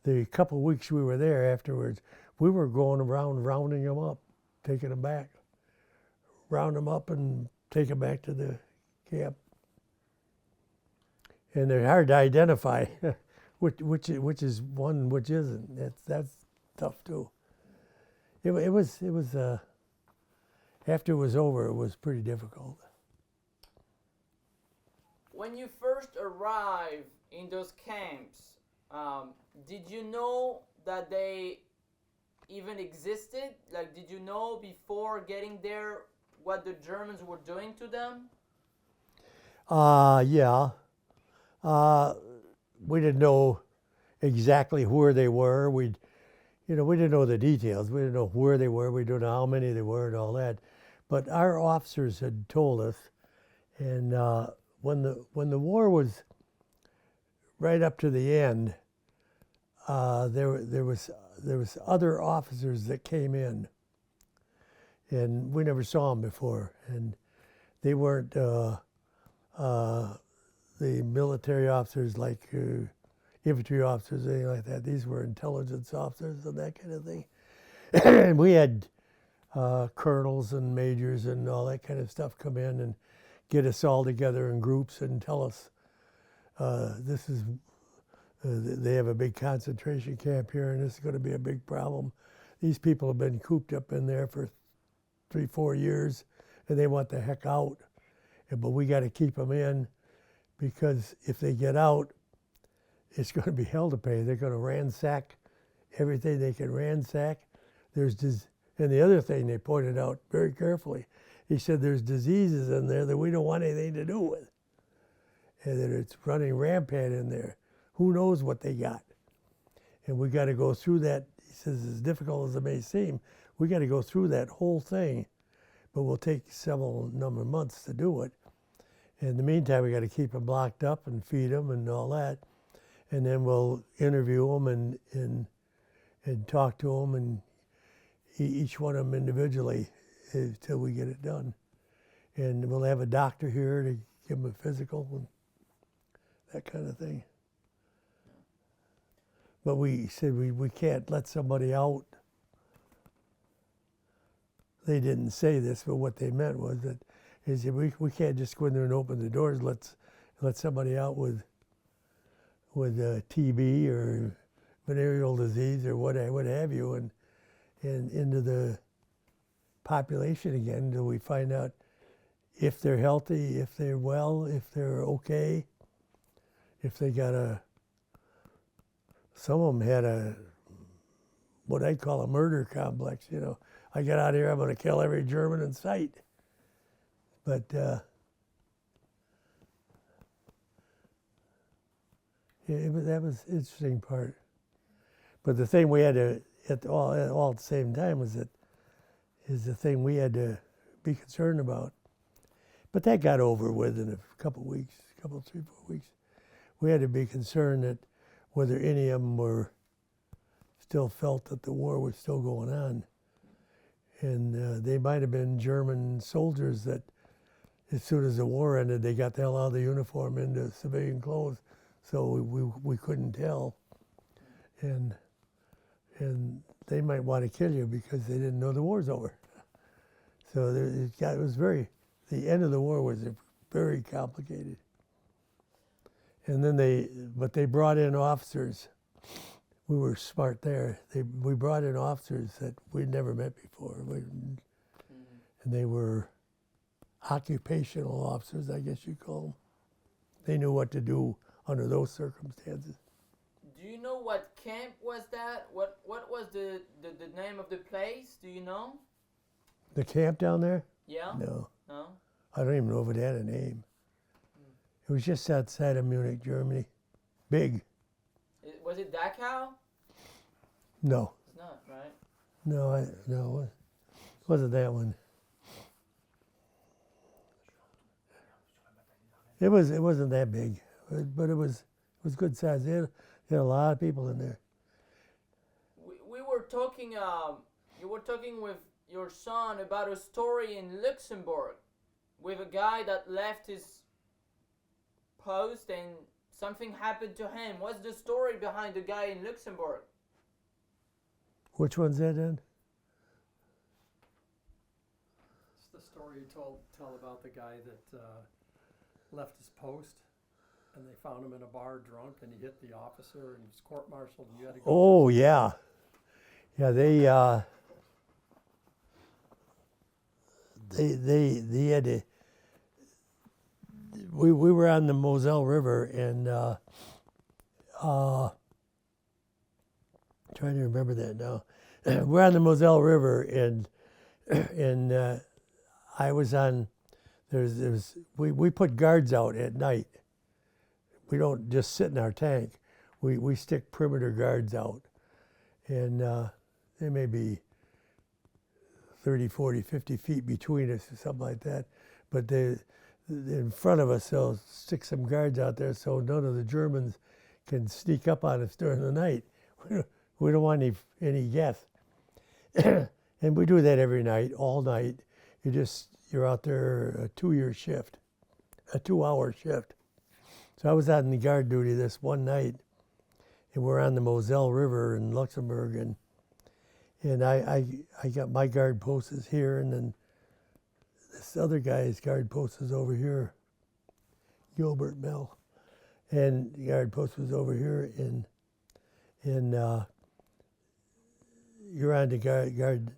the couple weeks we were there afterwards, we were going around rounding them up, taking them back, round them up and take them back to the camp. And they're hard to identify, which is one, which isn't. That's tough too. It was after it was over, it was pretty difficult. When you first arrived in those camps, did you know that they even existed? Like, did you know before getting there what the Germans were doing to them? Yeah. We didn't know exactly where they were. We didn't know the details. We didn't know where they were. We didn't know how many there were and all that. But our officers had told us, and when the war was right up to the end, there was other officers that came in, and we never saw them before, and they weren't the military officers like infantry officers, anything like that. These were intelligence officers and that kind of thing. And we had colonels and majors and all that kind of stuff come in and get us all together in groups and tell us they have a big concentration camp here and this is going to be a big problem. These people have been cooped up in there for 3-4 years and they want the heck out. But we got to keep them in because if they get out, it's going to be hell to pay. They're going to ransack everything they can ransack. And the other thing they pointed out very carefully, he said there's diseases in there that we don't want anything to do with. And that it's running rampant in there. Who knows what they got? And we got to go through that. He says, as difficult as it may seem, we got to go through that whole thing. But we'll take several number of months to do it. In the meantime, we got to keep them locked up and feed them and all that. And then we'll interview them and talk to them and each one of them individually until we get it done. And we'll have a doctor here to give them a physical and that kind of thing. But we said we can't let somebody out. They didn't say this, but what they meant was that we can't just go in there and open the doors. Let somebody out with TB or venereal disease or what have you, and into the population again until we find out if they're healthy, if they're well, if they're okay, if they got some of them had what I'd call a murder complex, I get out of here, I'm going to kill every German in sight. But that was the interesting part. But the thing we had to, all at the same time, is the thing we had to be concerned about. But that got over with in a couple of weeks, 3-4 weeks. We had to be concerned that whether any of them still felt that the war was still going on. And they might have been German soldiers that as soon as the war ended, they got the hell out of the uniform into civilian clothes. So we couldn't tell. And they might want to kill you because they didn't know the war's over. So the end of the war was very complicated. And then they brought in officers. We were smart there. We brought in officers that we'd never met before. And they were occupational officers, I guess you'd call them. They knew what to do under those circumstances. Do you know what camp was that? What was the name of the place? Do you know? The camp down there? Yeah? No. No? I don't even know if it had a name. It was just outside of Munich, Germany. Big. Was it Dachau? No. It's not, right? No, it wasn't that one. It wasn't that big, but it was good size. They had a lot of people in there. We were talking. You were talking with your son about a story in Luxembourg with a guy that left his post and something happened to him. What's the story behind the guy in Luxembourg? Which one's that in? It's the story you tell about the guy that left his post, and they found him in a bar drunk, and he hit the officer, and he was court-martialed, and you had to go. Oh, yeah. Yeah, they had to, we were on the Moselle River, and trying to remember that now. We're on the Moselle River, and I was on. We put guards out at night. We don't just sit in our tank. We stick perimeter guards out, and there may be 30, 40, 50 feet between us or something like that. But in front of us, they'll stick some guards out there so none of the Germans can sneak up on us during the night. We don't want any guests. And we do that every night, all night. You're out there a 2-year shift, a 2-hour shift. So I was on the guard duty this one night, and we're on the Moselle River in Luxembourg, and I got my guard post is here, and then this other guy's guard post is over here, Gilbert Mel, and the guard post was over here, and you're on the guard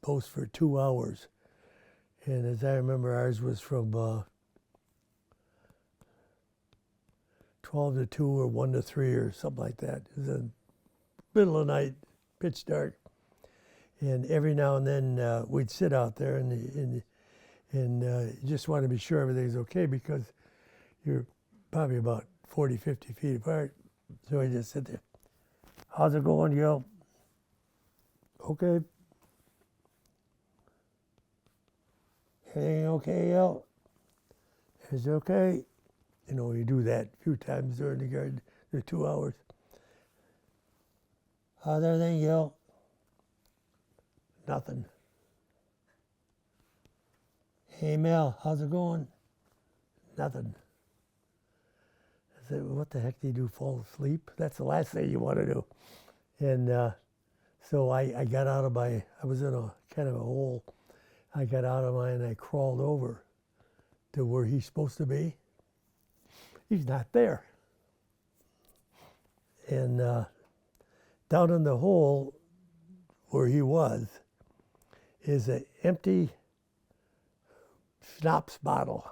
post for 2 hours, and as I remember, ours was from 12 to 2 or 1 to 3 or something like that. It was the middle of the night, pitch dark. And every now and then we'd sit out there and you just want to be sure everything's okay because you're probably about 40, 50 feet apart. So I just sit there. How's it going, Gil? Okay. Everything okay, Gil? It's okay. You know, you do that a few times during the 2 hours. How's everything, Gil? Nothing. Hey, Mel, how's it going? Nothing. I said, what the heck do you do, fall asleep? That's the last thing you want to do. And so I got out of I was in a kind of a hole. I got out of mine and I crawled over to where he's supposed to be. He's not there. And down in the hole where he was is an empty schnapps bottle.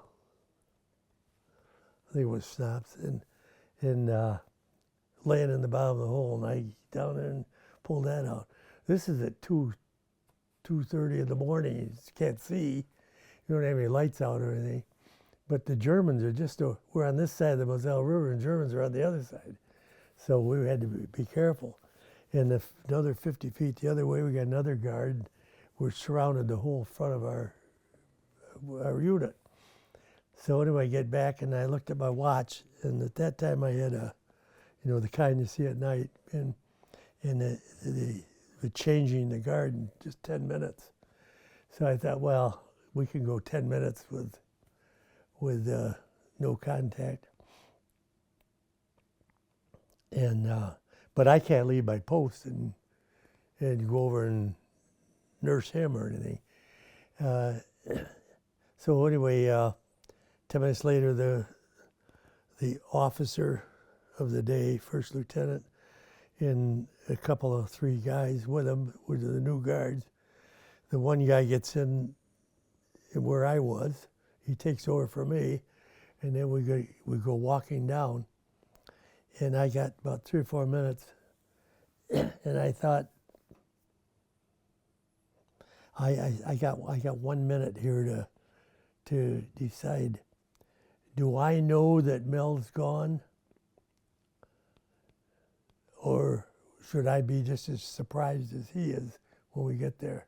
I think it was schnapps, and laying in the bottom of the hole, and I down there and pulled that out. This is at 2:30 in the morning. You just can't see. You don't have any lights out or anything. But the Germans are we're on this side of the Moselle River, and Germans are on the other side. So we had to be careful. And another 50 feet the other way, we got another guard. We're surrounded the whole front of our unit. So anyway, I get back and I looked at my watch, and at that time I had the kind you see at night, and the changing the guard in just 10 minutes. So I thought, well, we can go 10 minutes with no contact. And but I can't leave my post and go over and nurse him or anything. So anyway, 10 minutes later, the officer of the day, first lieutenant, and a couple of 3 guys with him were the new guards. The one guy gets in where I was. He takes over for me, and then we go walking down. And I got about 3 or 4 minutes, and I thought, I got 1 minute here to decide. Do I know that Mel's gone, or should I be just as surprised as he is when we get there?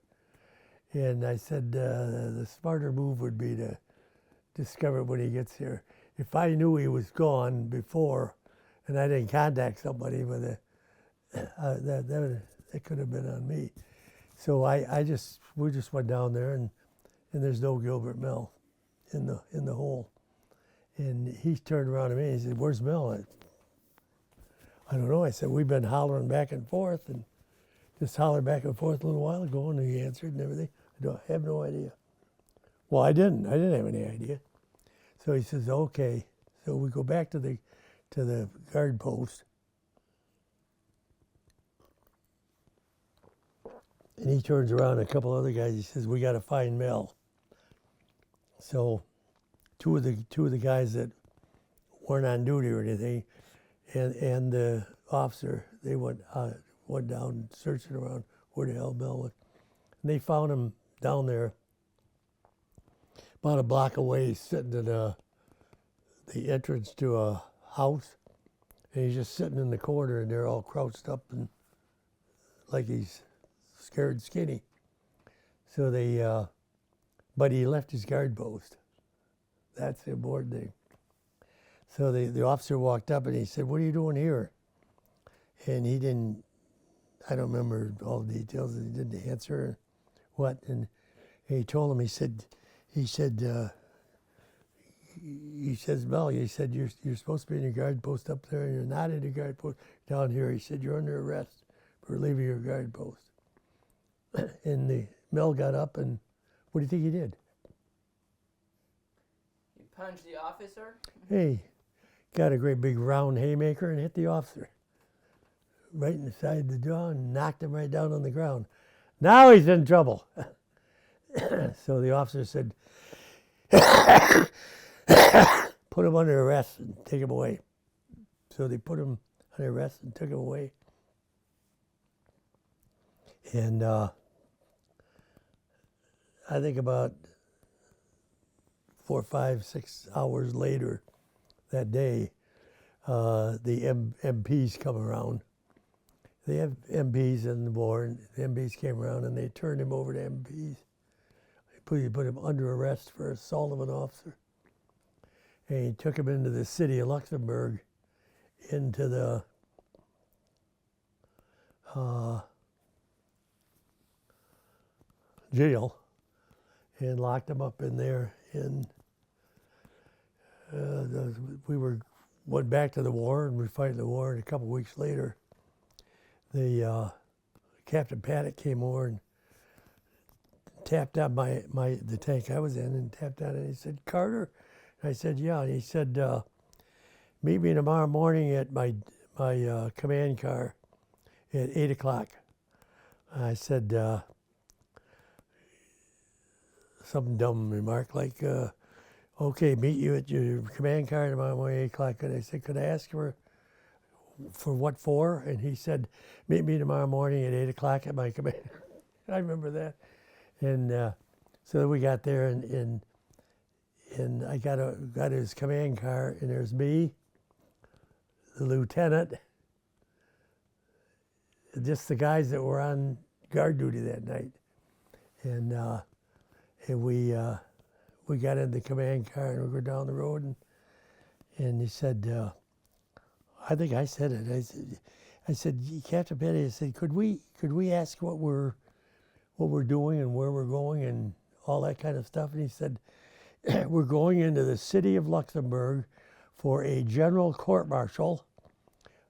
And I said the smarter move would be to discover when he gets here. If I knew he was gone before, and I didn't contact somebody with that could have been on me. So we just went down there, and there's no Gilbert Mill in the hole. And he turned around to me and he said, "Where's Mill?" I don't know. I said, "We've been hollering back and forth, and just hollered back and forth a little while ago," and he answered and everything. I have no idea. Well, I didn't have any idea. So he says, "Okay." So we go back to the guard post. And he turns around, and a couple other guys, he says, "We got to find Mel." So two of the guys that weren't on duty or anything, and the officer, they went down searching around where the hell Mel was. And they found him down there about a block away, sitting at the entrance to a house. And he's just sitting in the corner, and they're all crouched up and like he's scared skinny. So but he left his guard post. That's the important thing. So the officer walked up and he said, "What are you doing here?" And he didn't, I don't remember all the details, he didn't answer what. And he told him, he said, "Mel," he said, you're supposed to be in your guard post up there, and you're not in your guard post down here." He said, "You're under arrest for leaving your guard post." And the Mel got up, and what do you think he did? You punched the officer? Hey, got a great big round haymaker and hit the officer right in the side of the jaw and knocked him right down on the ground. Now he's in trouble. So the officer said, "Put him under arrest and take him away." So they put him under arrest and took him away. And I think about 4, 5, 6 hours later that day, the MPs come around. They have MPs in the war, and the MPs came around and they turned him over to MPs. They put him under arrest for assault of an officer. And he took him into the city of Luxembourg, into the jail, and locked him up in there. And we went back to the war, and we fight the war. And a couple weeks later, the Captain Paddock came over and tapped on the tank I was in, and tapped on it. And he said, "Carter?" And I said, "Yeah." And he said, "Meet me tomorrow morning at my command car at 8 o'clock. I said some dumb remark like, "Okay, meet you at your command car tomorrow morning at 8 o'clock. And I said, "Could I ask for what for?" And he said, "Meet me tomorrow morning at 8 o'clock at my command." I remember that. And so we got there, and I got his command car, and there's me, the lieutenant, just the guys that were on guard duty that night. And we got in the command car, and we were down the road, and he said, I think I said it. I said, "Captain Petty," I said, could we ask what we're doing and where we're going and all that kind of stuff?" And he said, "We're going into the city of Luxembourg for a general court-martial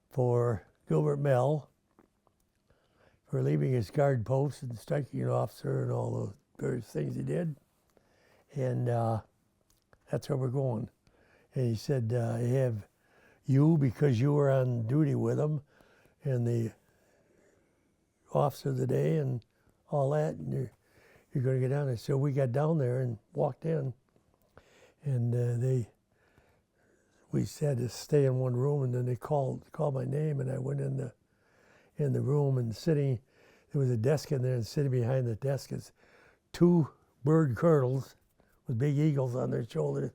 for Gilbert Mel for leaving his guard post and striking an officer and all those various things he did. And that's where we're going." And he said, "I have you because you were on duty with him, and the officer of the day and all that, and you're going to get down there." So we got down there and walked in, and we said to stay in one room, and then they called my name, and I went in the room, and sitting, there was a desk in there, and sitting behind the desk is 2 bird colonels with big eagles on their shoulders.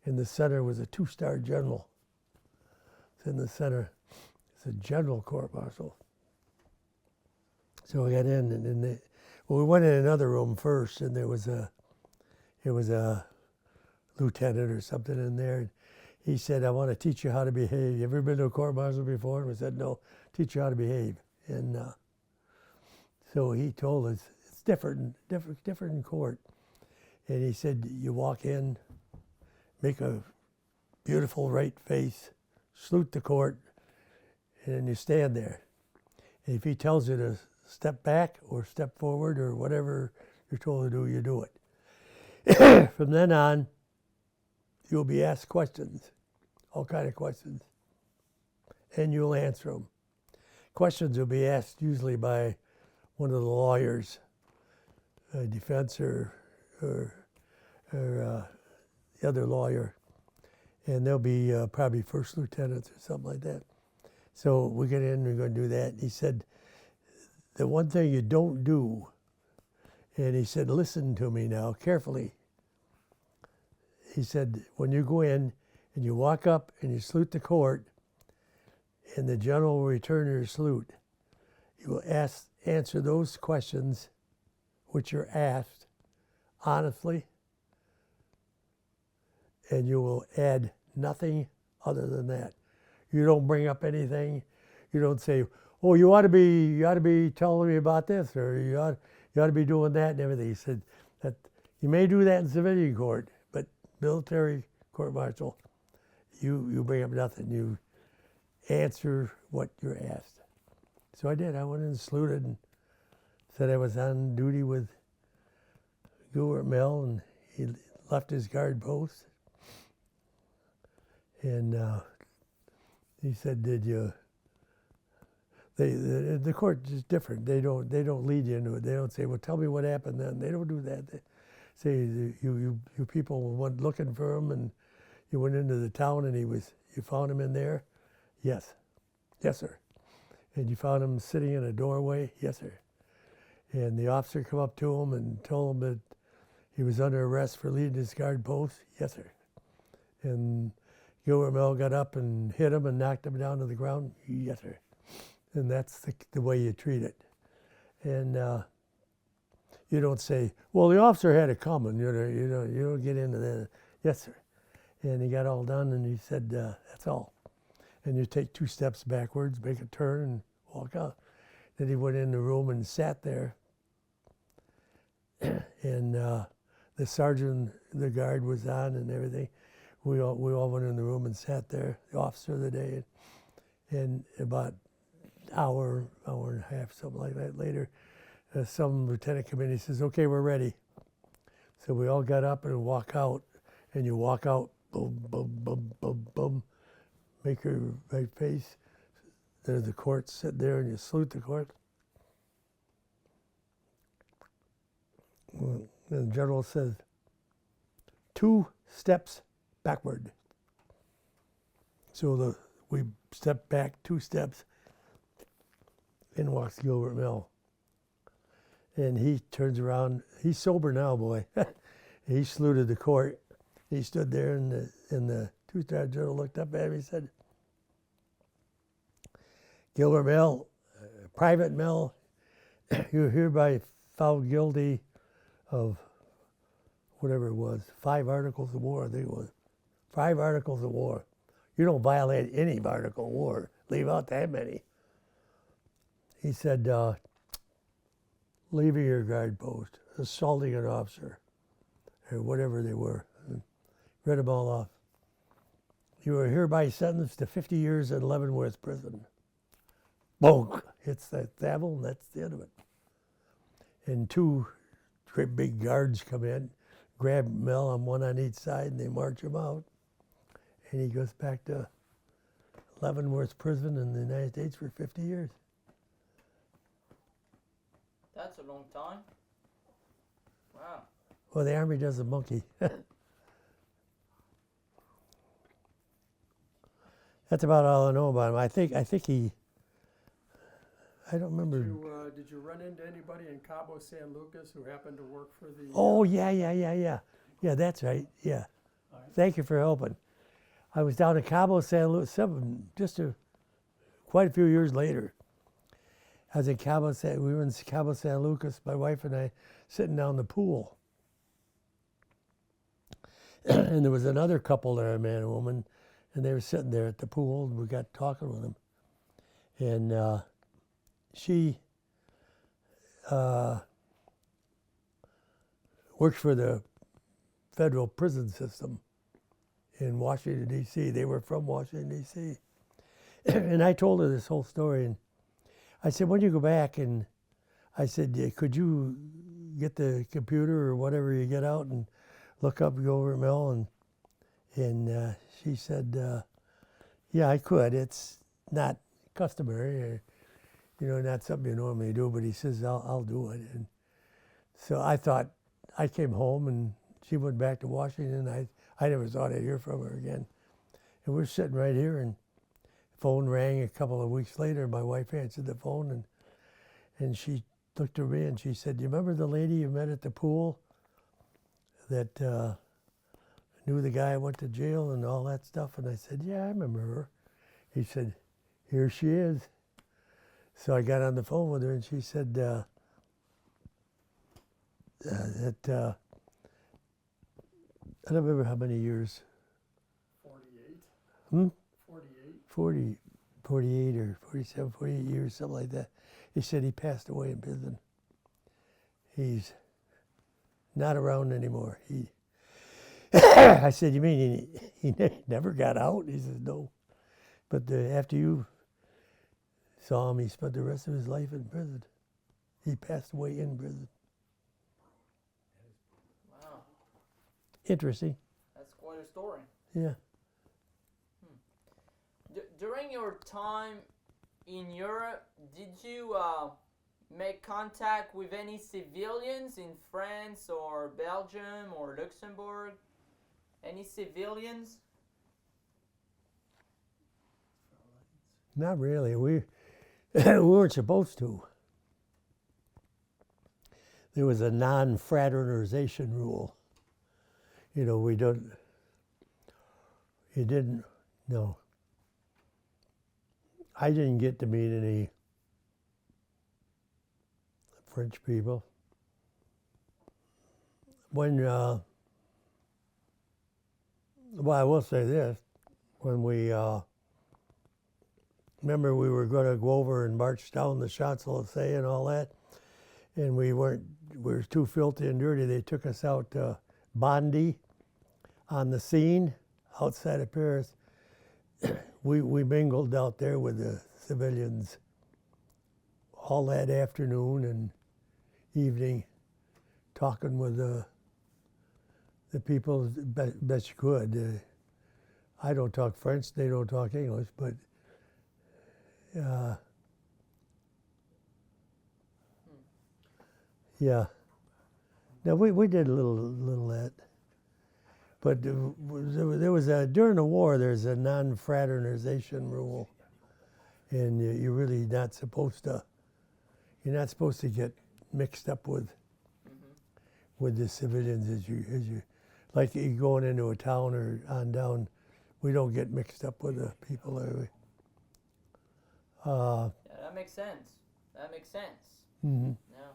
In the center was a 2-star general. In the center, it's a general court-martial. So we got in, and we went in another room first, and there was a lieutenant or something in there. And he said, "I want to teach you how to behave. You ever been to a court-martial before?" And we said, "No, teach you how to behave." And So he told us it's different in court. And he said, you walk in, make a beautiful right face, salute the court, and then you stand there. And if he tells you to step back or step forward or whatever you're told to do, you do it. From then on, you'll be asked questions, all kind of questions, and you'll answer them. Questions will be asked usually by one of the lawyers, defense or the other lawyer, and they'll be probably first lieutenants or something like that. So we get in, we're going to do that. He said, the one thing you don't do, and he said, listen to me now carefully. He said, when you go in and you walk up and you salute the court, and the general will return your salute, you will answer those questions which you're asked honestly, and you will add nothing other than that. You don't bring up anything. You don't say, "Oh, you ought to be telling me about this," or you ought to be doing that and everything. He said that you may do that in civilian court, but military court-martial, you bring up nothing. You answer what you're asked. So I did. I went in and saluted and said I was on duty with Gilbert Mill, and he left his guard post. And he said, "Did you?" The court is different. They don't lead you into it. They don't say, "Well, tell me what happened then." They don't do that. They say, "You people went looking for him, and you went into the town, and you found him in there." "Yes, yes, sir." "And you found him sitting in a doorway?" "Yes, sir." And the officer come up to him and told him that he was under arrest for leading his guard post? "Yes, sir." And Gilbert Mill got up and hit him and knocked him down to the ground? "Yes, sir." And that's the way you treat it. And you don't say, "Well, the officer had it coming." You don't get into that. "Yes, sir." And he got all done, and he said, "That's all." And you take 2 steps backwards, make a turn, and walk out. Then he went in the room and sat there. And the sergeant, the guard was on and everything. We all went in the room and sat there, the officer of the day. And about hour and a half, something like that later, some lieutenant come in. He says, "Okay, we're ready." So we all got up and walk out. And you walk out, boom, boom, boom, boom, boom, make your right face. There's the court, sit there, and you salute the court. Well, the general says, 2 steps backward. So we step back 2 steps. In walks Gilbert Mill. And he turns around. He's sober now, boy. He saluted the court. He stood there, and the 2-star general looked up at him. He said, "Gilbert Mill, Private Mill, you're hereby found guilty of whatever it was, 5 articles of war, I think it was. 5 articles of war. You don't violate any article of war. Leave out that many." He said, "Leaving your guard post, assaulting an officer," or whatever they were. And read them all off. "You are hereby sentenced to 50 years in Leavenworth prison." Bonk! Hits that gavel, and that's the end of it. And 2 great big guards come in, grab Mill on one on each side, and they march him out. And he goes back to Leavenworth prison in the United States for 50 years. That's a long time. Wow. Well, the Army doesn't monkey. That's about all I know about him. I think he. I don't remember. Did you run into anybody in Cabo San Lucas who happened to work for the? Oh yeah. Yeah, that's right. Yeah. Right. Thank you for helping. I was down in Cabo San Lucas quite a few years later. I was in we were in Cabo San Lucas, my wife and I, sitting down the pool. And there was another couple there, a man and woman, and they were sitting there at the pool, and we got talking with them. And worked for the federal prison system in Washington, D.C. They were from Washington, D.C. And I told her this whole story. And I said, when you go back, and I said, yeah, could you get the computer or whatever you get out and look up Gilbert Mill? And she said, yeah, I could. It's not customary, or, you know, not something you normally do, but he says, I'll do it. And so I thought, I came home and she went back to Washington. I never thought I'd hear from her again. And we're sitting right here, and the phone rang a couple of weeks later. My wife answered the phone, and she looked at me and she said, "You remember the lady you met at the pool that knew the guy went to jail and all that stuff?" And I said, "Yeah, I remember her." He said, "Here she is." So I got on the phone with her, and she said that I don't remember how many years. 48. 48. 48 or 47, 48 years, something like that. He said he passed away in prison. He's not around anymore. I said, "You mean he never got out?" He says, "No. But after you saw him, he spent the rest of his life in prison. He passed away in prison." Wow, Interesting. that's quite a story. Yeah. During your time in Europe, did you make contact with any civilians in France or Belgium or Luxembourg? Any civilians? Not really. We weren't supposed to. There was a non-fraternization rule. You know, you didn't, no. I didn't get to meet any French people. Well, I will say this, when we, remember we were going to go over and march down the Champs-Élysées and all that, and we were too filthy and dirty. They took us out to Bondy on the Seine outside of Paris. We mingled out there with the civilians all that afternoon and evening, talking with the people best you could. I don't talk French, they don't talk English, but yeah. Now we did a little that. But there was during the war, there's a non-fraternization rule, and you're really not supposed to. You're not supposed to get mixed up with the civilians as you like you going into a town or on down. We don't get mixed up with the people there. Yeah, that makes sense. That makes sense. Mm-hmm. Yeah.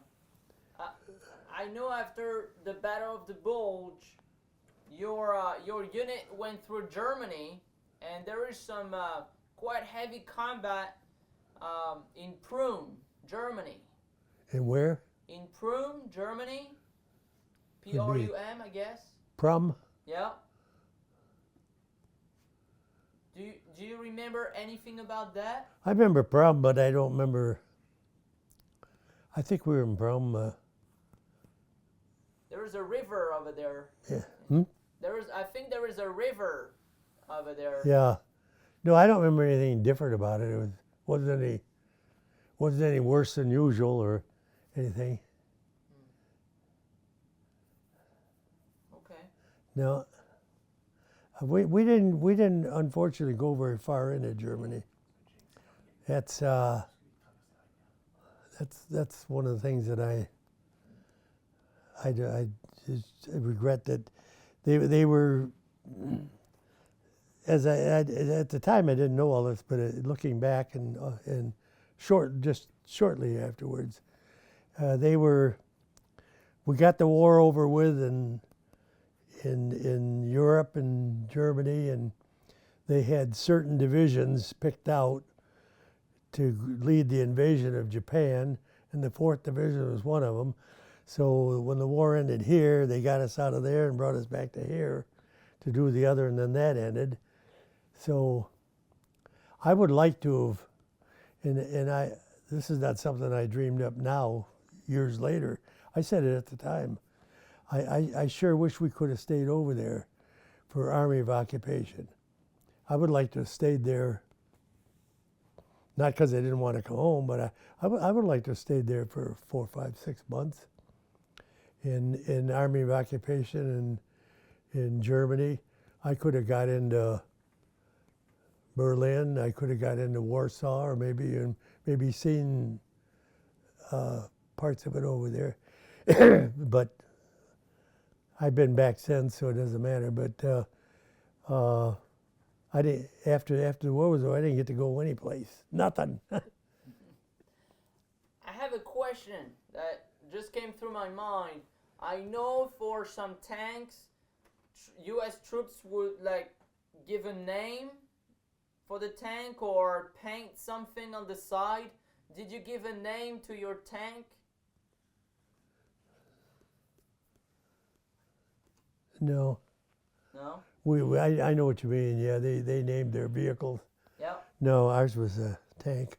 I know after the Battle of the Bulge, your unit went through Germany, and there is some quite heavy combat in Prüm, Germany. And where? In Prüm, Germany. P-R-U-M, I guess. Prum? Yeah. Do you remember anything about that? I remember Prum, but I don't remember. I think we were in Prum. There is a river over there. Yeah. I think there is a river over there. Yeah. No, I don't remember anything different about it. It wasn't any worse than usual or anything. Okay. No. We didn't unfortunately go very far into Germany. That's one of the things that I just regret, that they were, at the time I didn't know all this, but looking back and shortly afterwards, we got the war over with in Europe and Germany, and they had certain divisions picked out to lead the invasion of Japan, and the 4th Division was one of them. So when the war ended here, they got us out of there and brought us back to here to do the other, and then that ended. So I would like to have, and this is not something I dreamed up now, years later. I said it at the time. I sure wish we could have stayed over there for Army of Occupation. I would like to have stayed there, not because I didn't want to come home, but I would like to have stayed there for 4, 5, 6 months in Army of Occupation in Germany. I could have got into Berlin. I could have got into Warsaw, or maybe seen parts of it over there. But I've been back since, so it doesn't matter. But I didn't. After the war was over, I didn't get to go any place. Nothing. I have a question that just came through my mind. I know for some tanks, U.S. troops would like give a name for the tank or paint something on the side. Did you give a name to your tank? No. No? I know what you mean. Yeah, they named their vehicles. Yep. No, ours was a tank.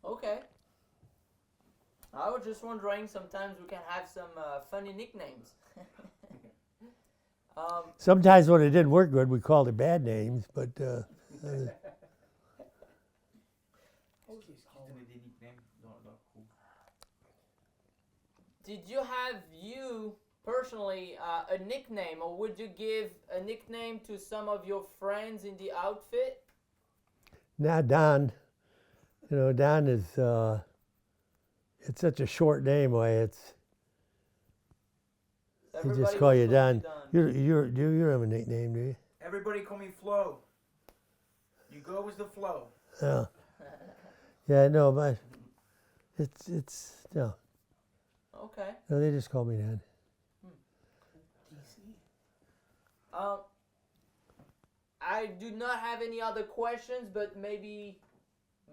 Okay. I was just wondering, sometimes we can have some funny nicknames. Sometimes when it didn't work good, we called it bad names, but Did you have personally a nickname, or would you give a nickname to some of your friends in the outfit? now Don, Don is, it's such a short name, why it's, they just Everybody call was you calling Don. You don't have a nickname, do you? Everybody call me Flo. You go with the flow. Yeah. Yeah, no, but it's no. Okay. No, they just call me Don. I do not have any other questions, but maybe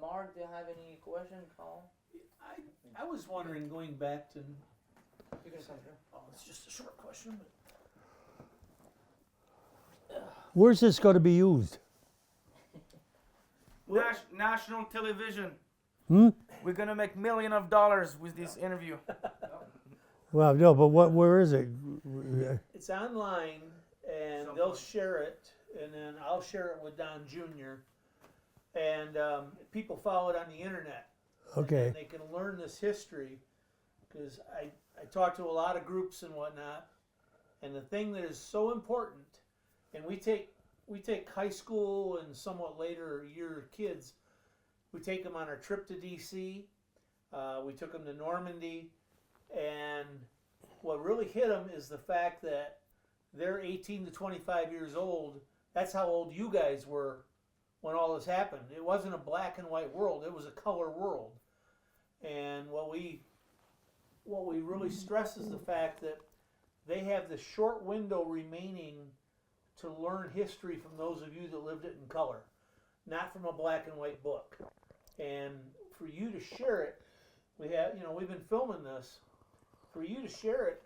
Mark, do you have any questions? Paul? I was wondering, going back to, You can come here. oh, it's just a short question, but Where's this going to be used? National television. Hmm? We're gonna make $millions of dollars with this interview. Well, no, but where is it? it's online, and they'll share it, and then I'll share it with Don Jr. And people follow it on the internet. Okay. And they can learn this history, because I talk to a lot of groups and whatnot, and the thing that is so important, and we take high school and somewhat later year kids, we take them on our trip to DC, we took them to Normandy, and what really hit them is the fact that they're 18 to 25 years old. That's how old you guys were when all this happened. It wasn't a black and white world, it was a color world. And what we really stress is the fact that they have the short window remaining to learn history from those of you that lived it in color, not from a black and white book. And for you to share it, we've been filming this. For you to share it,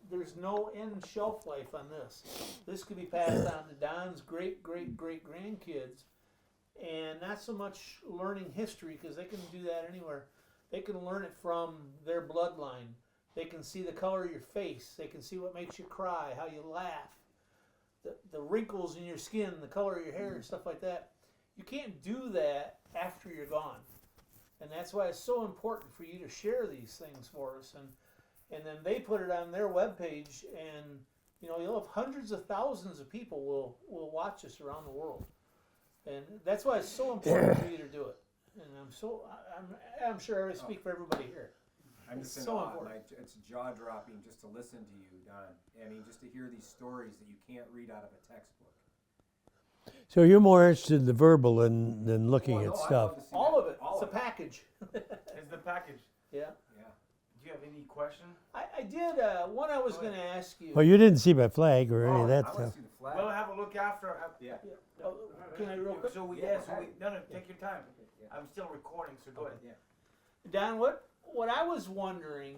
there's no end shelf life on this. This could be passed on to Don's great grandkids, and not so much learning history, because they can do that anywhere. They can learn it from their bloodline. They can see the color of your face. They can see what makes you cry, how you laugh, the wrinkles in your skin, the color of your hair, and stuff like that. You can't do that after you're gone. And that's why it's so important for you to share these things for us. And then they put it on their webpage, and you'll have hundreds of thousands of people will watch us around the world. And that's why it's so important for you to do it. And I'm sure I speak for everybody here. I'm It's just so in awe. important. Like, it's jaw dropping just to listen to you, Don. I mean, just to hear these stories that you can't read out of a textbook. So you're more interested in the verbal than looking Oh, no, at I'd stuff. love to see All that. of it. All It's a of it. package. It's the package. Yeah. Yeah. Do you have any question? I did one I was going to ask you. Well, you didn't see my flag or any Oh, of that I want stuff. to see the flag. We'll have a look after. Yeah. Oh, can I real quick? No, take your time. Yeah. I'm still recording, so go ahead. Yeah. Don, what what I was wondering,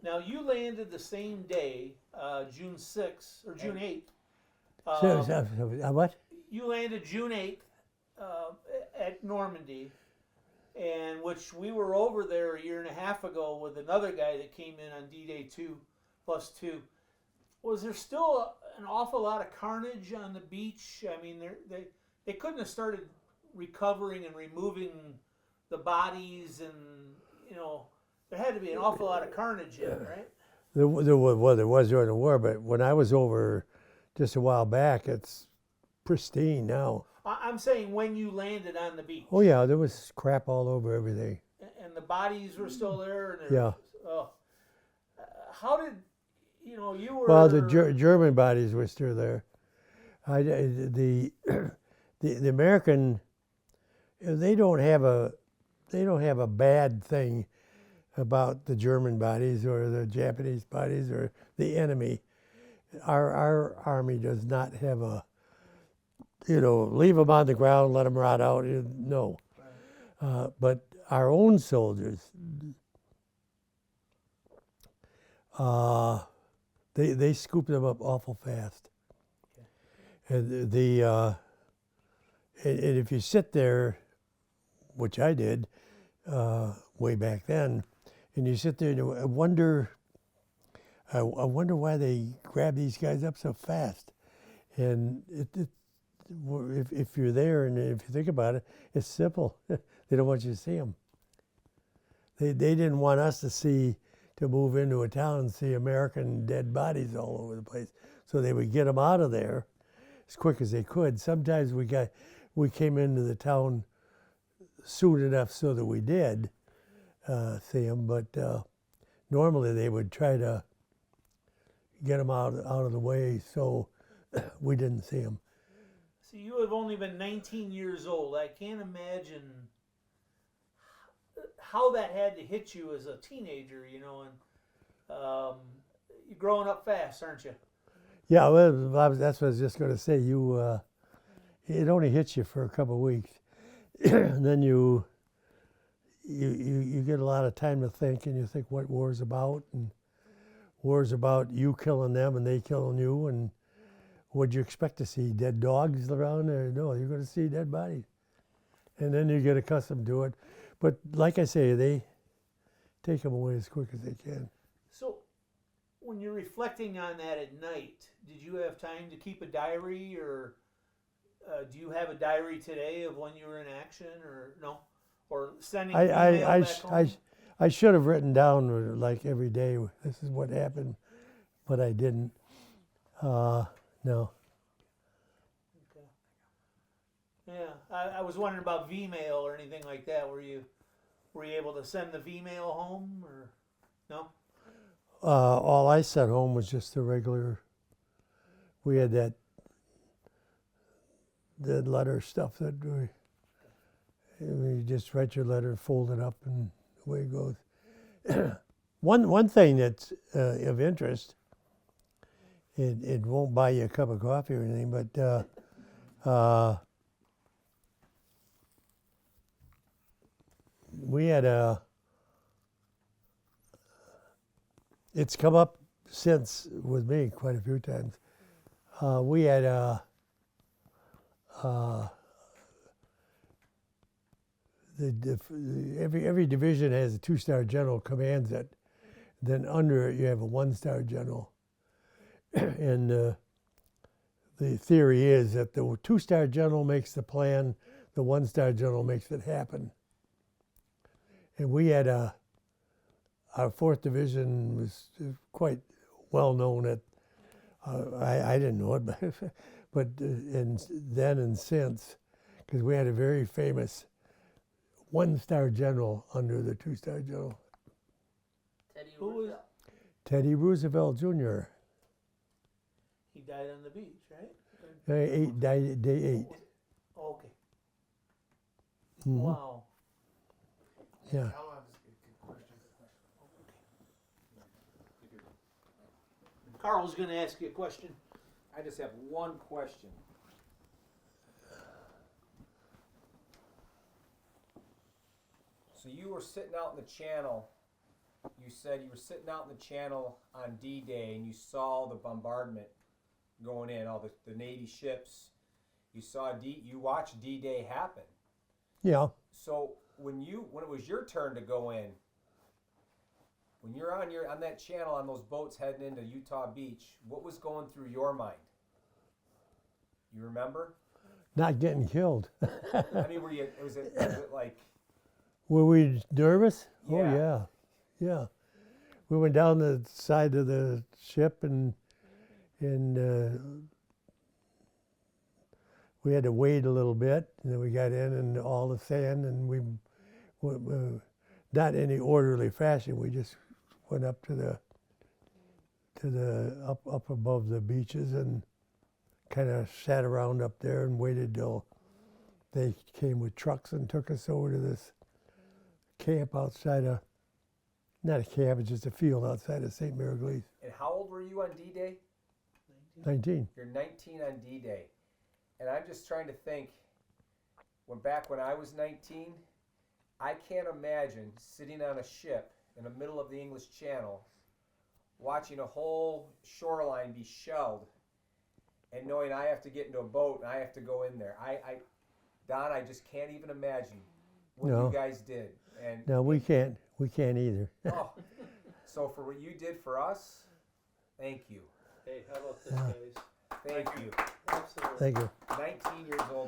now you landed the same day, June 6th or June 8th. What? You landed June 8th at Normandy, and which we were over there a year and a half ago with another guy that came in on D-Day 2+2. Was there still an awful lot of carnage on the beach? I mean, they couldn't have started recovering and removing the bodies, and there had to be an awful lot of carnage in it, right? There was during the war, but when I was over just a while back, it's pristine now. I'm saying when you landed on the beach. Oh yeah, there was crap all over everything. And the bodies were still there. And Yeah. How did you were? Well, the German bodies were still there. The American, they don't have a bad thing about the German bodies or the Japanese bodies or the enemy. Our army does not have a, leave them on the ground, let them rot out. No. But our own soldiers, they scoop them up awful fast. And and if you sit there, which I did way back then, and you sit there and I wonder why they grab these guys up so fast. And if you're there and if you think about it, it's simple. They don't want you to see them. They didn't want us to move into a town and see American dead bodies all over the place. So they would get them out of there as quick as they could. Sometimes we came into the town soon enough so that we did see them, but normally they would try to get them out of the way so we didn't see them. See, you have only been 19 years old. I can't imagine how that had to hit you as a teenager, and you're growing up fast, aren't you? Yeah, well, that's what I was just going to say. It only hits you for a couple of weeks, and then you get a lot of time to think, and you think what war's about, and war's about you killing them and they killing you, and what'd you expect to see? Dead dogs around there? No, you're going to see dead bodies, and then you get accustomed to it. But like I say, they take them away as quick as they can. So, when you're reflecting on that at night, did you have time to keep a diary, or do you have a diary today of when you were in action, or no? Or sending email back home? I should have written down like every day, this is what happened, but I didn't. No. Okay. Yeah, I was wondering about V-mail or anything like that. Were you able to send the V-mail home, or no? All I sent home was just the regular. We had the letter stuff that you just write your letter, fold it up, and away it goes. One thing that's of interest, it won't buy you a cup of coffee or anything, but we had it's come up since with me quite a few times. We had every division has a 2-star general commands it. Then under it you have a 1-star general. And the theory is that the 2-star general makes the plan, the 1-star general makes it happen. And we had our 4th Division was quite well known at, I didn't know it, but then and since, because we had a very famous 1-star general under the 2-star general. Teddy Who was- Roosevelt. Teddy Roosevelt Jr. He died on the beach, right? Died day 8. Okay. Mhm. Wow. Yeah. Carl's going to ask you a question. I just have one question. So you were sitting out in the channel you said you were sitting out in the channel on D-Day and you saw the bombardment going in, all the Navy ships. You saw you watched D-Day happen. Yeah. So when it was your turn to go in, when you're on that channel on those boats heading into Utah Beach, what was going through your mind? You remember? Not getting killed. I mean, was it like? Were we nervous? Yeah. Oh yeah, yeah. We went down the side of the ship and we had to wait a little bit, and then we got in and all the sand, and we not in any orderly fashion. We just went up to the up above the beaches and kind of sat around up there and waited till they came with trucks and took us over to this camp outside of, not a camp, it's just a field outside of St. Mary. And how old were you on D-Day? 19. You're 19 on D-Day. And I'm just trying to think, back when I was 19, I can't imagine sitting on a ship in the middle of the English Channel, watching a whole shoreline be shelled, and knowing I have to get into a boat and I have to go in there. Don, I just can't even imagine what No. you guys did. And No, we can't either. oh, so for what you did for us, thank you. Hey, how about this, guys? Thank you. Absolutely. Thank you. 19 years old.